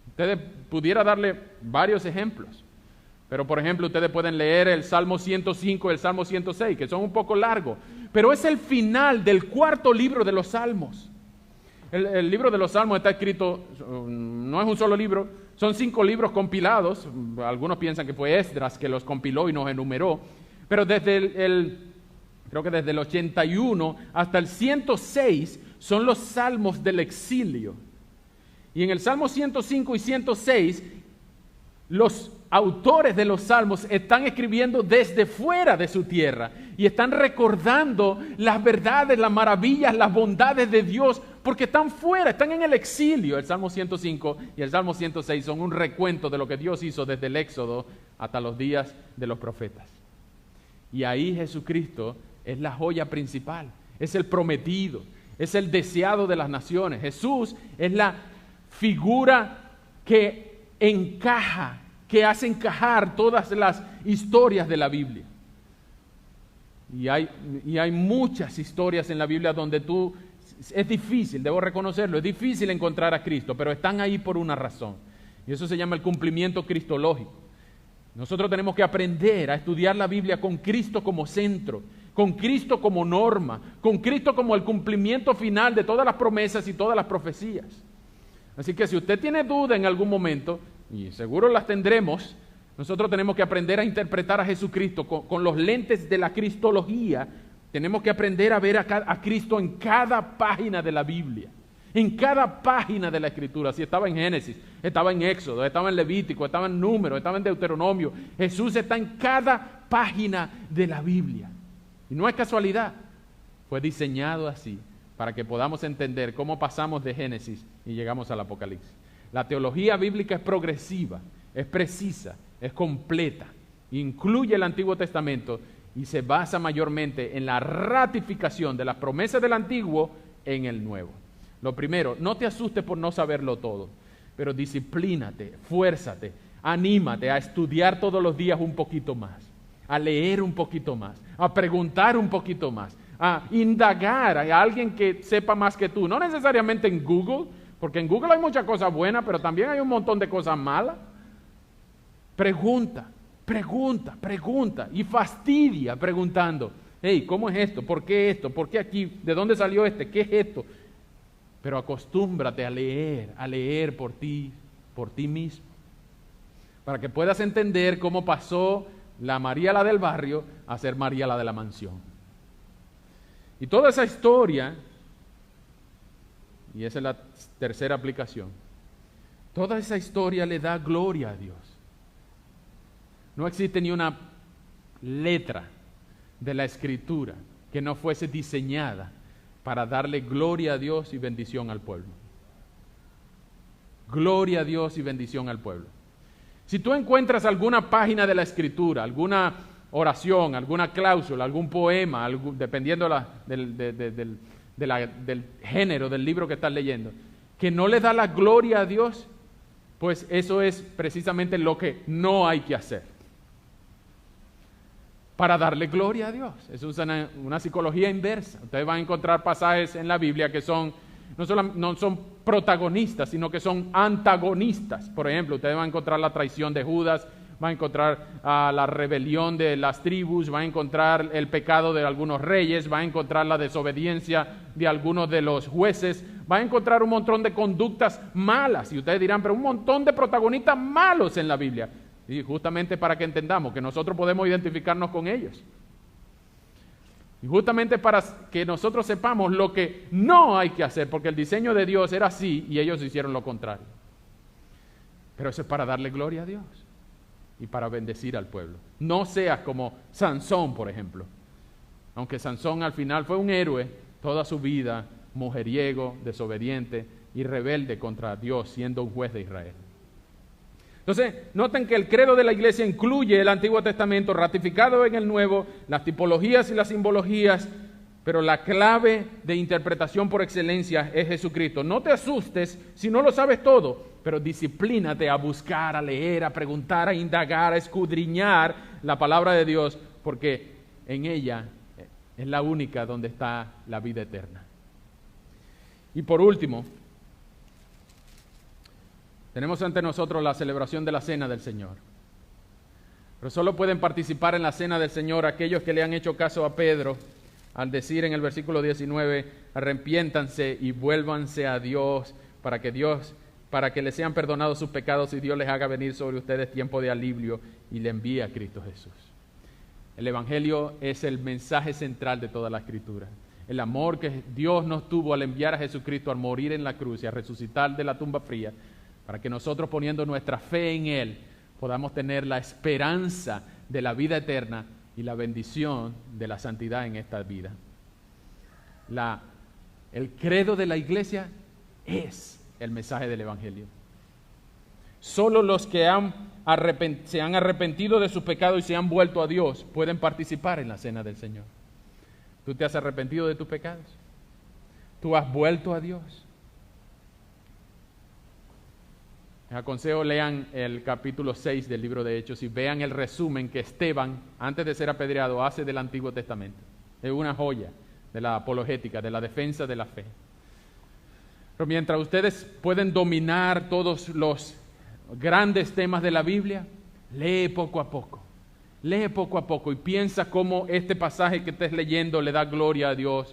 Ustedes pudieran darle varios ejemplos. Pero por ejemplo, ustedes pueden leer el Salmo 105 y el Salmo 106, que son un poco largos. Pero es el final del cuarto libro de los Salmos. El libro de los Salmos está escrito, no es un solo libro, son 5 libros compilados. Algunos piensan que fue Esdras que los compiló y nos enumeró. Pero creo que desde el 81 hasta el 106 son los Salmos del exilio. Y en el Salmo 105 y 106, los autores de los Salmos están escribiendo desde fuera de su tierra y están recordando las verdades, las maravillas, las bondades de Dios, porque están fuera, están en el exilio. El Salmo 105 y el Salmo 106 son un recuento de lo que Dios hizo desde el Éxodo hasta los días de los profetas. Y ahí Jesucristo es la joya principal, es el prometido, es el deseado de las naciones. Jesús es la figura que encaja, que hace encajar todas las historias de la Biblia. Y hay muchas historias en la Biblia donde es difícil, debo reconocerlo, es difícil encontrar a Cristo, pero están ahí por una razón. Y eso se llama el cumplimiento cristológico. Nosotros tenemos que aprender a estudiar la Biblia con Cristo como centro, con Cristo como norma, con Cristo como el cumplimiento final de todas las promesas y todas las profecías. Así que si usted tiene duda en algún momento, y seguro las tendremos, nosotros tenemos que aprender a interpretar a Jesucristo con los lentes de la cristología. Tenemos que aprender a ver a Cristo en cada página de la Biblia, en cada página de la Escritura. Si estaba en Génesis, estaba en Éxodo, estaba en Levítico, estaba en Números, estaba en Deuteronomio. Jesús está en cada página de la Biblia. Y no es casualidad, fue diseñado así para que podamos entender cómo pasamos de Génesis y llegamos al Apocalipsis. La teología bíblica es progresiva, es precisa, es completa, incluye el Antiguo Testamento y se basa mayormente en la ratificación de las promesas del Antiguo en el Nuevo. Lo primero, no te asustes por no saberlo todo, pero disciplínate, fuérzate, anímate a estudiar todos los días un poquito más, a leer un poquito más, a preguntar un poquito más, a indagar a alguien que sepa más que tú, no necesariamente en Google, porque en Google hay muchas cosas buenas, pero también hay un montón de cosas malas. Pregunta y fastidia preguntando. Hey, ¿cómo es esto? ¿Por qué esto? ¿Por qué aquí? ¿De dónde salió este? ¿Qué es esto? Pero acostúmbrate a leer por ti mismo, para que puedas entender cómo pasó la María la del barrio a ser María la de la mansión. Y toda esa historia, y esa es la tercera aplicación, toda esa historia le da gloria a Dios. No existe ni una letra de la Escritura que no fuese diseñada para darle gloria a Dios y bendición al pueblo. Gloria a Dios y bendición al pueblo. Si tú encuentras alguna página de la Escritura, alguna oración, alguna cláusula, algún poema, dependiendo del género del libro que estás leyendo, que no le da la gloria a Dios, pues eso es precisamente lo que no hay que hacer para darle gloria a Dios. Eso es una psicología inversa. Ustedes van a encontrar pasajes en la Biblia que no son protagonistas, sino que son antagonistas. Por ejemplo, ustedes van a encontrar la traición de Judas, va a encontrar la rebelión de las tribus, va a encontrar el pecado de algunos reyes, va a encontrar la desobediencia de algunos de los jueces, va a encontrar un montón de conductas malas. Y ustedes dirán, pero un montón de protagonistas malos en la Biblia. Y justamente para que entendamos que nosotros podemos identificarnos con ellos. Y justamente para que nosotros sepamos lo que no hay que hacer, porque el diseño de Dios era así y ellos hicieron lo contrario. Pero eso es para darle gloria a Dios y para bendecir al pueblo. No seas como Sansón, por ejemplo. Aunque Sansón al final fue un héroe, toda su vida mujeriego, desobediente y rebelde contra Dios, siendo un juez de Israel. Entonces, noten que el credo de la iglesia incluye el Antiguo Testamento ratificado en el Nuevo, las tipologías y las simbologías, pero la clave de interpretación por excelencia es Jesucristo. No te asustes si no lo sabes todo, pero disciplínate a buscar, a leer, a preguntar, a indagar, a escudriñar la palabra de Dios, porque en ella es la única donde está la vida eterna. Y por último, tenemos ante nosotros la celebración de la Cena del Señor. Pero solo pueden participar en la Cena del Señor aquellos que le han hecho caso a Pedro al decir en el versículo 19, arrepiéntanse y vuélvanse a Dios para que les sean perdonados sus pecados y Dios les haga venir sobre ustedes tiempo de alivio y le envíe a Cristo Jesús. El Evangelio es el mensaje central de toda la Escritura. El amor que Dios nos tuvo al enviar a Jesucristo, al morir en la cruz y a resucitar de la tumba fría, para que nosotros poniendo nuestra fe en Él podamos tener la esperanza de la vida eterna y la bendición de la santidad en esta vida. El credo de la iglesia es el mensaje del Evangelio. Solo los que se han arrepentido de sus pecados y se han vuelto a Dios pueden participar en la Cena del Señor. ¿Tú te has arrepentido de tus pecados? ¿Tú has vuelto a Dios? Les aconsejo lean el capítulo 6 del libro de Hechos y vean el resumen que Esteban, antes de ser apedreado, hace del Antiguo Testamento. Es una joya de la apologética, de la defensa de la fe. Pero mientras ustedes pueden dominar todos los grandes temas de la Biblia, lee poco a poco. Lee poco a poco y piensa cómo este pasaje que estés leyendo le da gloria a Dios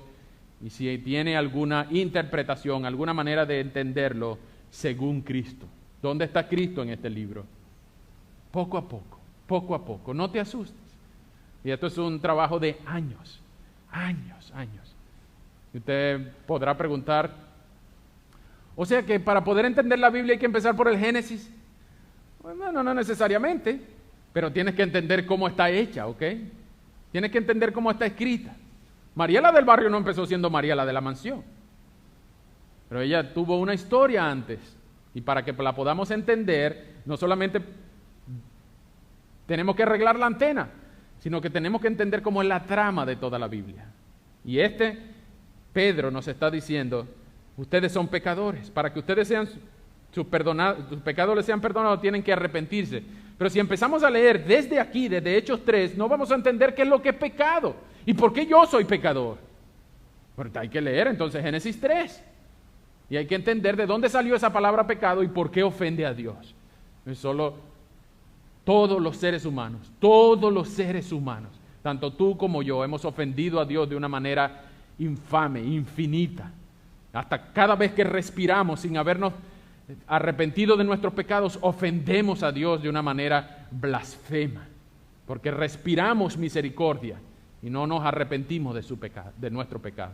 y si tiene alguna interpretación, alguna manera de entenderlo según Cristo. ¿Dónde está Cristo en este libro? Poco a poco, no te asustes. Y esto es un trabajo de años. Y usted podrá preguntar, o sea que para poder entender la Biblia hay que empezar por el Génesis. Bueno, no necesariamente, pero tienes que entender cómo está hecha, ¿ok? Tienes que entender cómo está escrita. María la del barrio no empezó siendo María la de la mansión, pero ella tuvo una historia antes. Y para que la podamos entender, no solamente tenemos que arreglar la antena, sino que tenemos que entender cómo es la trama de toda la Biblia. Y Pedro nos está diciendo, ustedes son pecadores, para que ustedes sean sus pecados les sean perdonados, tienen que arrepentirse. Pero si empezamos a leer desde aquí, desde Hechos 3, no vamos a entender qué es lo que es pecado y por qué yo soy pecador. Porque hay que leer entonces Génesis 3. Y hay que entender de dónde salió esa palabra pecado y por qué ofende a Dios. No es solo todos los seres humanos, tanto tú como yo, hemos ofendido a Dios de una manera infame, infinita. Hasta cada vez que respiramos sin habernos arrepentido de nuestros pecados, ofendemos a Dios de una manera blasfema, porque respiramos misericordia y no nos arrepentimos de nuestro pecado.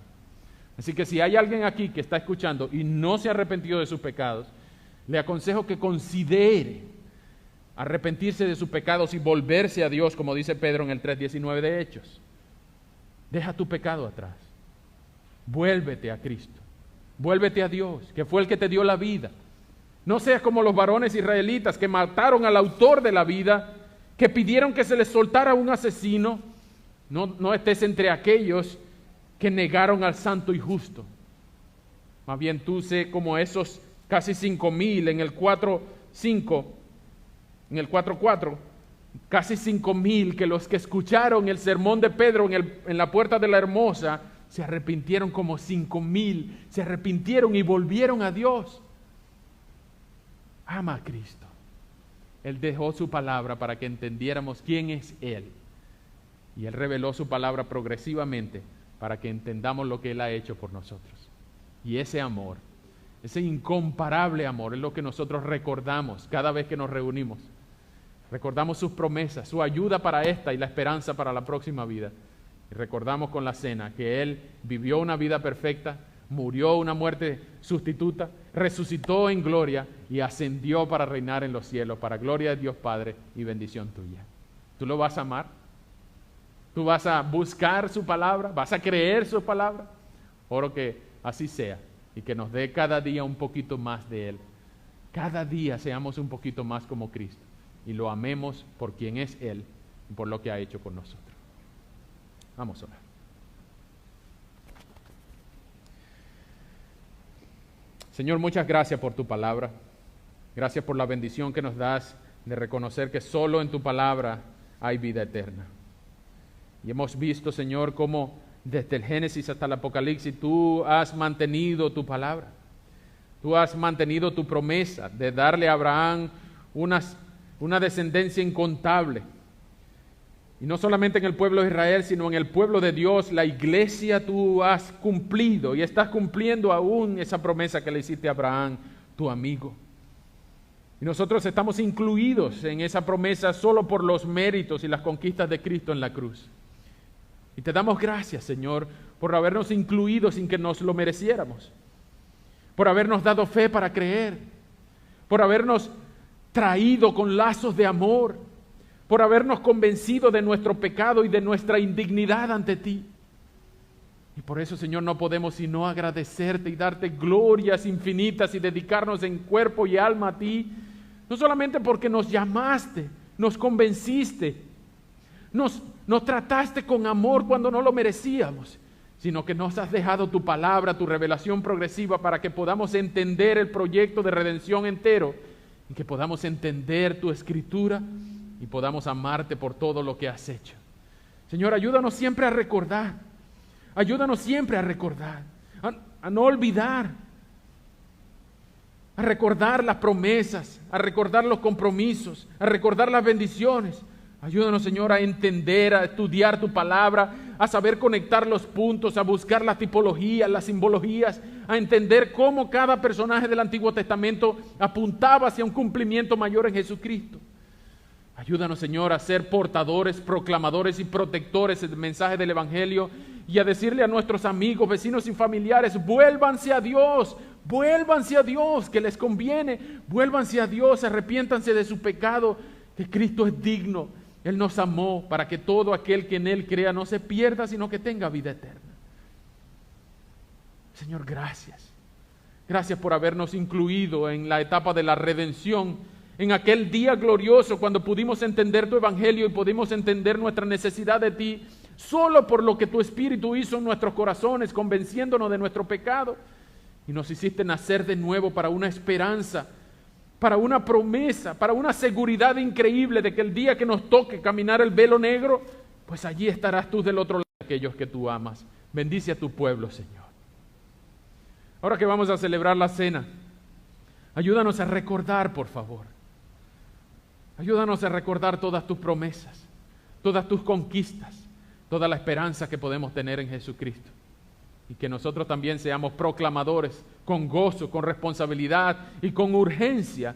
Así que si hay alguien aquí que está escuchando y no se ha arrepentido de sus pecados, le aconsejo que considere arrepentirse de sus pecados y volverse a Dios, como dice Pedro en el 3:19 de Hechos. Deja tu pecado atrás. Vuélvete a Cristo. Vuélvete a Dios, que fue el que te dio la vida. No seas como los varones israelitas que mataron al autor de la vida, que pidieron que se les soltara un asesino. No estés entre aquellos que negaron al santo y justo. Más bien tú sé como esos casi 5,000 en el 4:5, en el 4:4, casi 5,000 que los que escucharon el sermón de Pedro en la puerta de la Hermosa se arrepintieron, como 5,000 se arrepintieron y volvieron a Dios. Ama a Cristo Él dejó su palabra para que entendiéramos quién es Él. Y Él reveló su palabra progresivamente para que entendamos lo que Él ha hecho por nosotros. Y ese amor, ese incomparable amor, es lo que nosotros recordamos cada vez que nos reunimos. Recordamos sus promesas, su ayuda para esta y la esperanza para la próxima vida. Y recordamos con la cena que Él vivió una vida perfecta, murió una muerte sustituta, resucitó en gloria y ascendió para reinar en los cielos, para gloria de Dios Padre y bendición tuya. ¿Tú lo vas a amar? ¿Tú vas a buscar su palabra? ¿Vas a creer su palabra? Oro que así sea y que nos dé cada día un poquito más de Él. Cada día seamos un poquito más como Cristo y lo amemos por quien es Él y por lo que ha hecho por nosotros. Vamos a orar. Señor, muchas gracias por tu palabra. Gracias por la bendición que nos das de reconocer que solo en tu palabra hay vida eterna. Y hemos visto, Señor, cómo desde el Génesis hasta el Apocalipsis tú has mantenido tu palabra. Tú has mantenido tu promesa de darle a Abraham una descendencia incontable. Y no solamente en el pueblo de Israel, sino en el pueblo de Dios, la iglesia tú has cumplido y estás cumpliendo aún esa promesa que le hiciste a Abraham, tu amigo. Y nosotros estamos incluidos en esa promesa solo por los méritos y las conquistas de Cristo en la cruz. Y te damos gracias, Señor, por habernos incluido sin que nos lo mereciéramos, por habernos dado fe para creer, por habernos traído con lazos de amor, por habernos convencido de nuestro pecado y de nuestra indignidad ante ti. Y por eso, Señor, no podemos sino agradecerte y darte glorias infinitas y dedicarnos en cuerpo y alma a ti, no solamente porque nos llamaste, nos convenciste, nos trataste con amor cuando no lo merecíamos, sino que nos has dejado tu palabra, tu revelación progresiva para que podamos entender el proyecto de redención entero y que podamos entender tu escritura y podamos amarte por todo lo que has hecho. Señor, ayúdanos siempre a recordar, a no olvidar, a recordar las promesas, a recordar los compromisos, a recordar las bendiciones. Ayúdanos, Señor, a entender, a estudiar tu palabra, a saber conectar los puntos, a buscar las tipologías, las simbologías, a entender cómo cada personaje del Antiguo Testamento apuntaba hacia un cumplimiento mayor en Jesucristo. Ayúdanos, Señor, a ser portadores, proclamadores y protectores del mensaje del Evangelio y a decirle a nuestros amigos, vecinos y familiares, vuélvanse a Dios, que les conviene, vuélvanse a Dios, arrepiéntanse de su pecado, que Cristo es digno, Él nos amó para que todo aquel que en Él crea no se pierda, sino que tenga vida eterna. Señor, gracias. Gracias por habernos incluido en la etapa de la redención, en aquel día glorioso cuando pudimos entender tu evangelio y pudimos entender nuestra necesidad de ti, solo por lo que tu Espíritu hizo en nuestros corazones, convenciéndonos de nuestro pecado. Y nos hiciste nacer de nuevo para una esperanza, para una promesa, para una seguridad increíble de que el día que nos toque caminar el velo negro, pues allí estarás tú del otro lado de aquellos que tú amas. Bendice a tu pueblo, Señor. Ahora que vamos a celebrar la cena, ayúdanos a recordar, por favor. Ayúdanos a recordar todas tus promesas, todas tus conquistas, toda la esperanza que podemos tener en Jesucristo. Y que nosotros también seamos proclamadores con gozo, con responsabilidad y con urgencia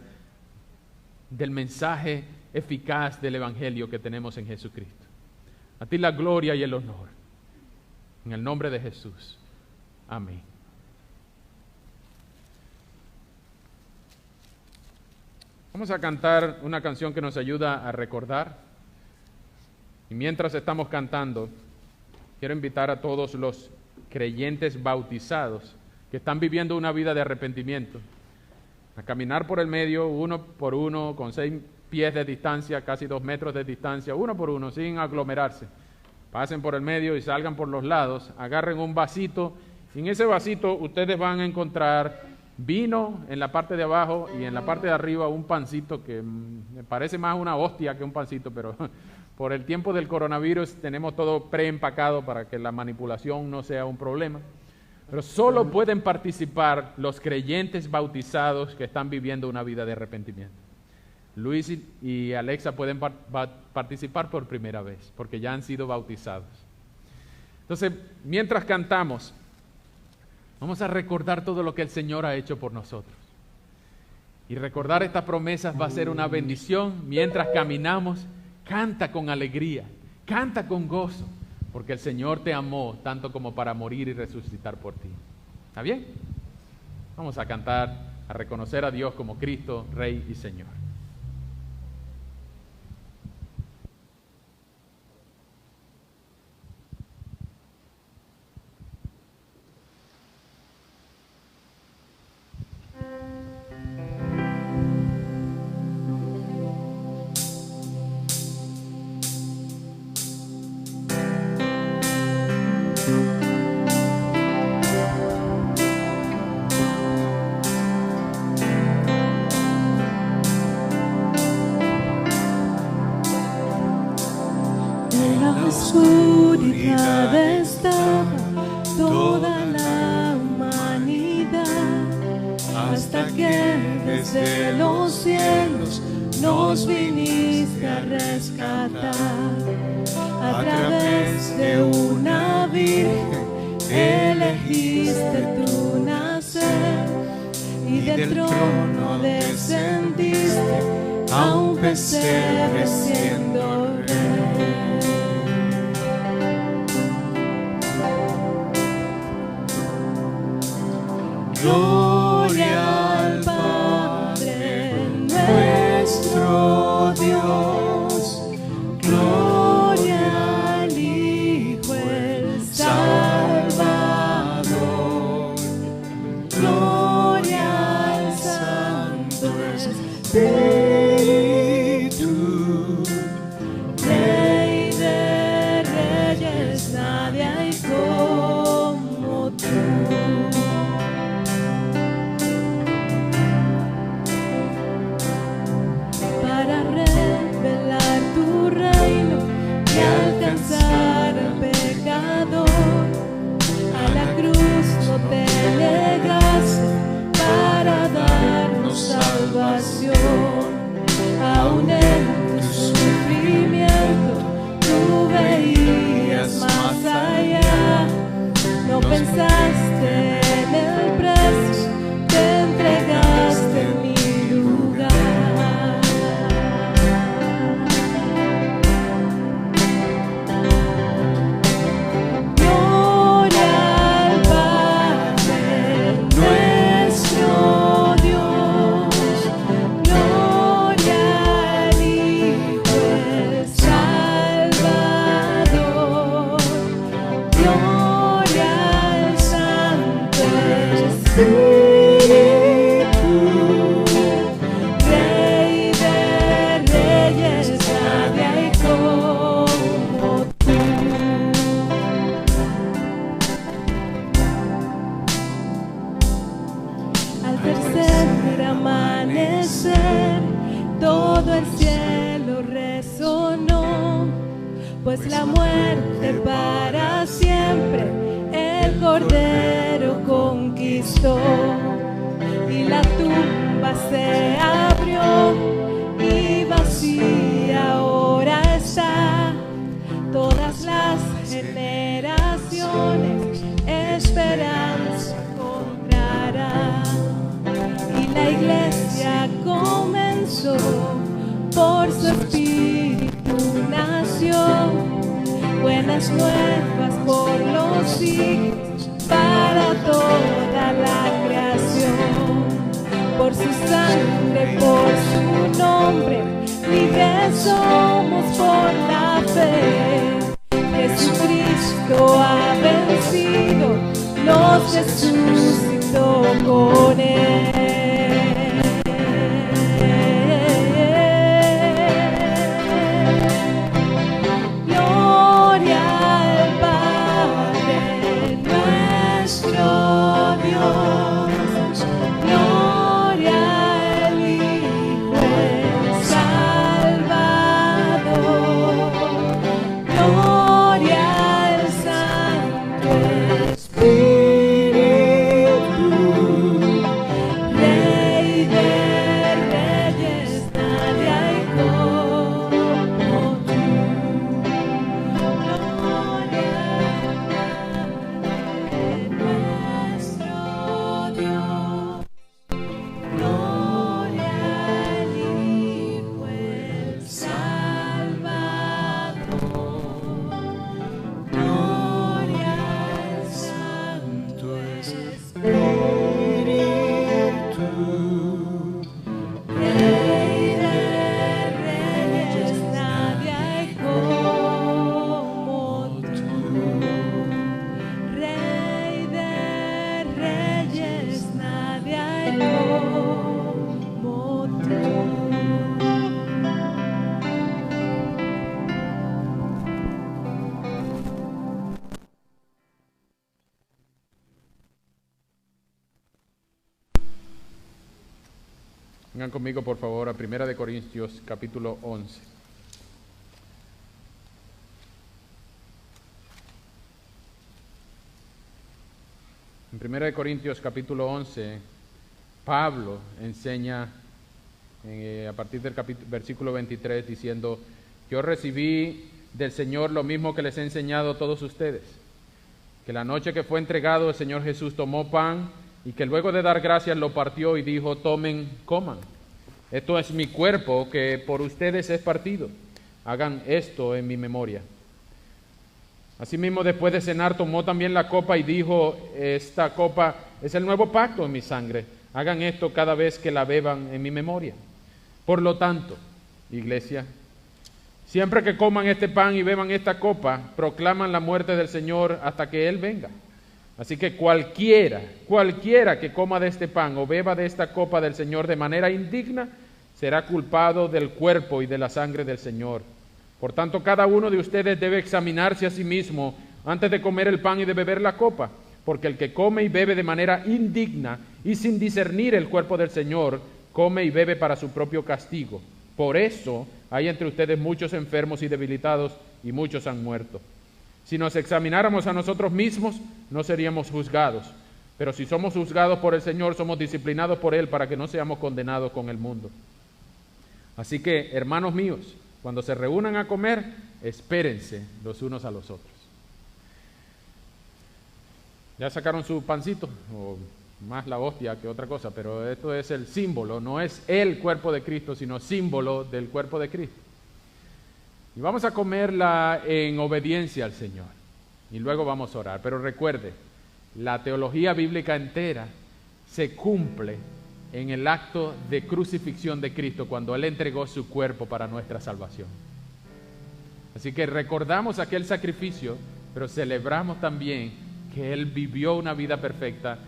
del mensaje eficaz del Evangelio que tenemos en Jesucristo. A ti la gloria y el honor. En el nombre de Jesús. Amén. Vamos a cantar una canción que nos ayuda a recordar. Y mientras estamos cantando, quiero invitar a todos los creyentes bautizados que están viviendo una vida de arrepentimiento a caminar por el medio, uno por uno, con 6 pies de distancia, casi 2 metros de distancia, uno por uno, sin aglomerarse. Pasen por el medio y salgan por los lados, agarren un vasito, y en ese vasito ustedes van a encontrar vino en la parte de abajo y en la parte de arriba un pancito que me parece más una hostia que un pancito, pero por el tiempo del coronavirus tenemos todo preempacado para que la manipulación no sea un problema. Pero solo pueden participar los creyentes bautizados que están viviendo una vida de arrepentimiento. Luis y Alexa pueden participar por primera vez, porque ya han sido bautizados. Entonces, mientras cantamos, vamos a recordar todo lo que el Señor ha hecho por nosotros. Y recordar estas promesas va a ser una bendición. Mientras caminamos, canta con alegría, canta con gozo, porque el Señor te amó tanto como para morir y resucitar por ti. ¿Está bien? Vamos a cantar, a reconocer a Dios como Cristo, Rey y Señor.
Oscuridad estaba toda la humanidad, hasta que desde los cielos nos viniste a rescatar. A través de una virgen elegiste tu nacer, y del trono descendiste a un pesebre siendo rey. Gloria al Padre nuestro Dios, gloria al Hijo el Salvador, gloria al Santo Espíritu, Rey de Reyes, nadie hay como tú. Alcanzar al pecador, a la cruz no te negaste para darnos salvación. Aún en tu sufrimiento tú veías más allá, no pensaste en el precio, te entregaste en mi lugar. Todo el cielo resonó, pues la muerte para siempre el Cordero conquistó, y la tumba se abrió y vacía ahora está. Todas las generaciones esperanza encontrarán, y la iglesia comenzó, por su espíritu nació. Buenas nuevas por los siglos, para toda la creación. Por su sangre, por su nombre, libres somos por la fe. Jesucristo ha vencido, nos resucitó con él. Nadie
Vengan conmigo, por favor, a 1 Corintios, capítulo 11. En 1 Corintios, capítulo 11, Pablo enseña a partir del versículo 23 diciendo: yo recibí del Señor lo mismo que les he enseñado a todos ustedes, que la noche que fue entregado el Señor Jesús tomó pan y que luego de dar gracias lo partió y dijo: tomen, coman, esto es mi cuerpo que por ustedes es partido, hagan esto en mi memoria. Asimismo, después de cenar tomó también la copa y dijo: esta copa es el nuevo pacto en mi sangre, hagan esto cada vez que la beban en mi memoria. Por lo tanto, iglesia, siempre que coman este pan y beban esta copa, proclaman la muerte del Señor hasta que Él venga. Así que cualquiera que coma de este pan o beba de esta copa del Señor de manera indigna, será culpado del cuerpo y de la sangre del Señor. Por tanto, cada uno de ustedes debe examinarse a sí mismo antes de comer el pan y de beber la copa, porque el que come y bebe de manera indigna y sin discernir el cuerpo del Señor, come y bebe para su propio castigo. Por eso hay entre ustedes muchos enfermos y debilitados, y muchos han muerto. Si nos examináramos a nosotros mismos, no seríamos juzgados. Pero si somos juzgados por el Señor, somos disciplinados por Él para que no seamos condenados con el mundo. Así que, hermanos míos, cuando se reúnan a comer, espérense los unos a los otros. ¿Ya sacaron su pancito? O más la hostia que otra cosa, pero esto es el símbolo, no es el cuerpo de Cristo, sino símbolo del cuerpo de Cristo. Y vamos a comerla en obediencia al Señor. Y luego vamos a orar. Pero recuerde, la teología bíblica entera se cumple en el acto de crucifixión de Cristo, cuando Él entregó su cuerpo para nuestra salvación. Así que recordamos aquel sacrificio, pero celebramos también que Él vivió una vida perfecta,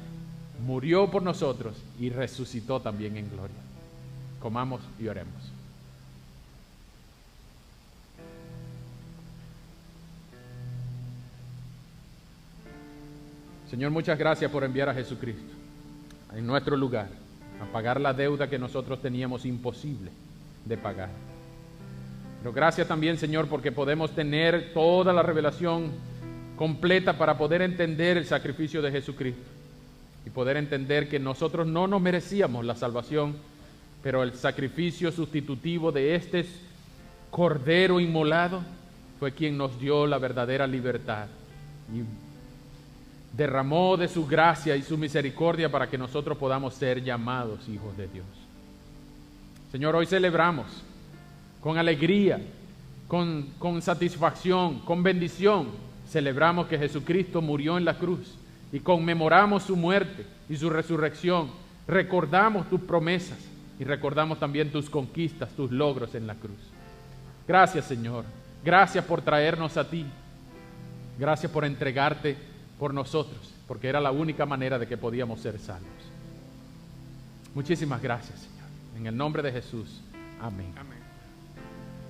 murió por nosotros y resucitó también en gloria. Comamos y oremos. Señor, muchas gracias por enviar a Jesucristo en nuestro lugar a pagar la deuda que nosotros teníamos imposible de pagar. Pero gracias también, Señor, porque podemos tener toda la revelación completa para poder entender el sacrificio de Jesucristo y poder entender que nosotros no nos merecíamos la salvación, pero el sacrificio sustitutivo de este Cordero inmolado fue quien nos dio la verdadera libertad y derramó de su gracia y su misericordia para que nosotros podamos ser llamados hijos de Dios. Señor, hoy celebramos con alegría, con satisfacción, con bendición. Celebramos que Jesucristo murió en la cruz y conmemoramos su muerte y su resurrección. Recordamos tus promesas y recordamos también tus conquistas, tus logros en la cruz. Gracias, Señor. Gracias por traernos a ti. Gracias por entregarte por nosotros, porque era la única manera de que podíamos ser salvos. Muchísimas gracias, Señor. En el nombre de Jesús. Amén.
Amén.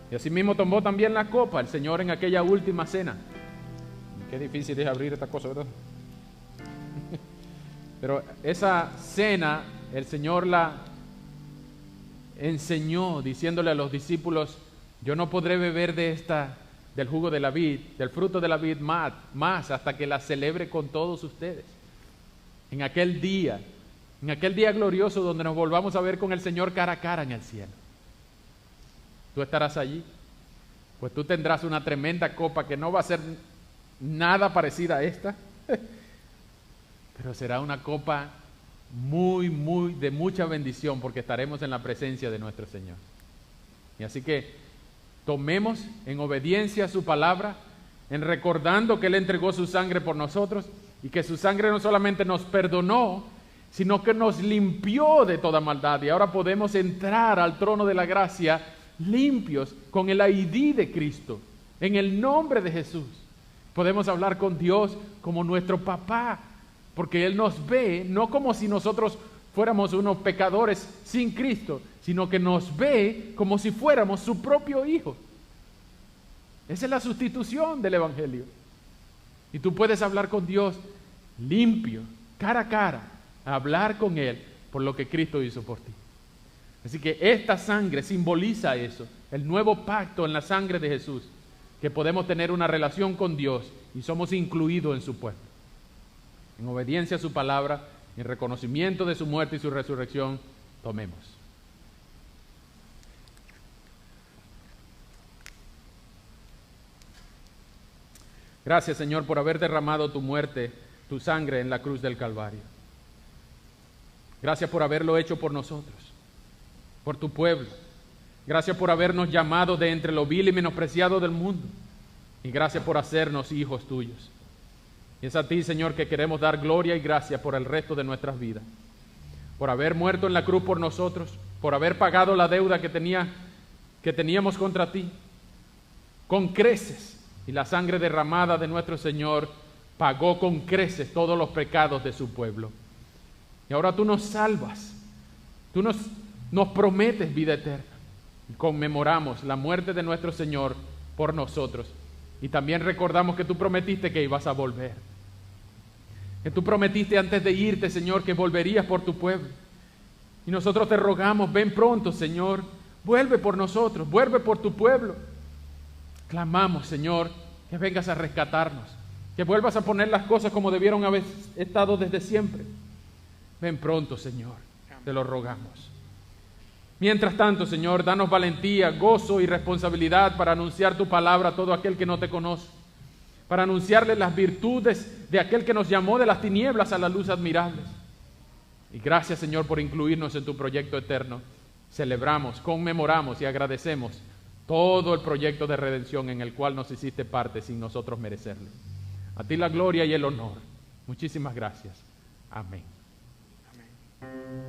Y asimismo tomó también la copa el Señor en aquella última cena. Qué difícil es abrir esta cosa, ¿verdad? Pero esa cena el Señor la enseñó diciéndole a los discípulos: yo no podré beber del jugo de la vid, del fruto de la vid más hasta que la celebre con todos ustedes. En aquel día glorioso donde nos volvamos a ver con el Señor cara a cara en el cielo. ¿Tú estarás allí? Pues tú tendrás una tremenda copa que no va a ser nada parecida a esta, pero será una copa muy de mucha bendición, porque estaremos en la presencia de nuestro Señor. Y así que tomemos en obediencia a su palabra, en recordando que Él entregó su sangre por nosotros y que su sangre no solamente nos perdonó, sino que nos limpió de toda maldad, y ahora podemos entrar al trono de la gracia limpios con el ID de Cristo, en el nombre de Jesús. Podemos hablar con Dios como nuestro papá, porque Él nos ve no como si nosotros fuéramos unos pecadores sin Cristo, sino que nos ve como si fuéramos su propio hijo. Esa es la sustitución del Evangelio. Y tú puedes hablar con Dios limpio, cara a cara, hablar con Él por lo que Cristo hizo por ti. Así que esta sangre simboliza eso, el nuevo pacto en la sangre de Jesús, que podemos tener una relación con Dios y somos incluidos en su pueblo. En obediencia a su palabra, en reconocimiento de su muerte y su resurrección, tomemos. Gracias, Señor, por haber derramado tu muerte, tu sangre en la cruz del Calvario. Gracias por haberlo hecho por nosotros, por tu pueblo. Gracias por habernos llamado de entre lo vil y menospreciado del mundo. Y gracias por hacernos hijos tuyos. Y es a ti, Señor, que queremos dar gloria y gracia por el resto de nuestras vidas. Por haber muerto en la cruz por nosotros, por haber pagado la deuda que teníamos contra ti, con creces. Y la sangre derramada de nuestro Señor pagó con creces todos los pecados de su pueblo. Y ahora tú nos salvas. Tú nos prometes vida eterna. Y conmemoramos la muerte de nuestro Señor por nosotros. Y también recordamos que tú prometiste que ibas a volver. Que tú prometiste antes de irte, Señor, que volverías por tu pueblo. Y nosotros te rogamos, ven pronto, Señor. Vuelve por nosotros, vuelve por tu pueblo. Clamamos, Señor, que vengas a rescatarnos, que vuelvas a poner las cosas como debieron haber estado desde siempre. Ven pronto, Señor, te lo rogamos. Mientras tanto, Señor, danos valentía, gozo y responsabilidad para anunciar tu palabra a todo aquel que no te conoce, para anunciarle las virtudes de aquel que nos llamó de las tinieblas a la luz admirable. Y gracias, Señor, por incluirnos en tu proyecto eterno. Celebramos, conmemoramos y agradecemos todo el proyecto de redención en el cual nos hiciste parte sin nosotros merecerlo. A ti la gloria y el honor. Muchísimas gracias. Amén.
Amén.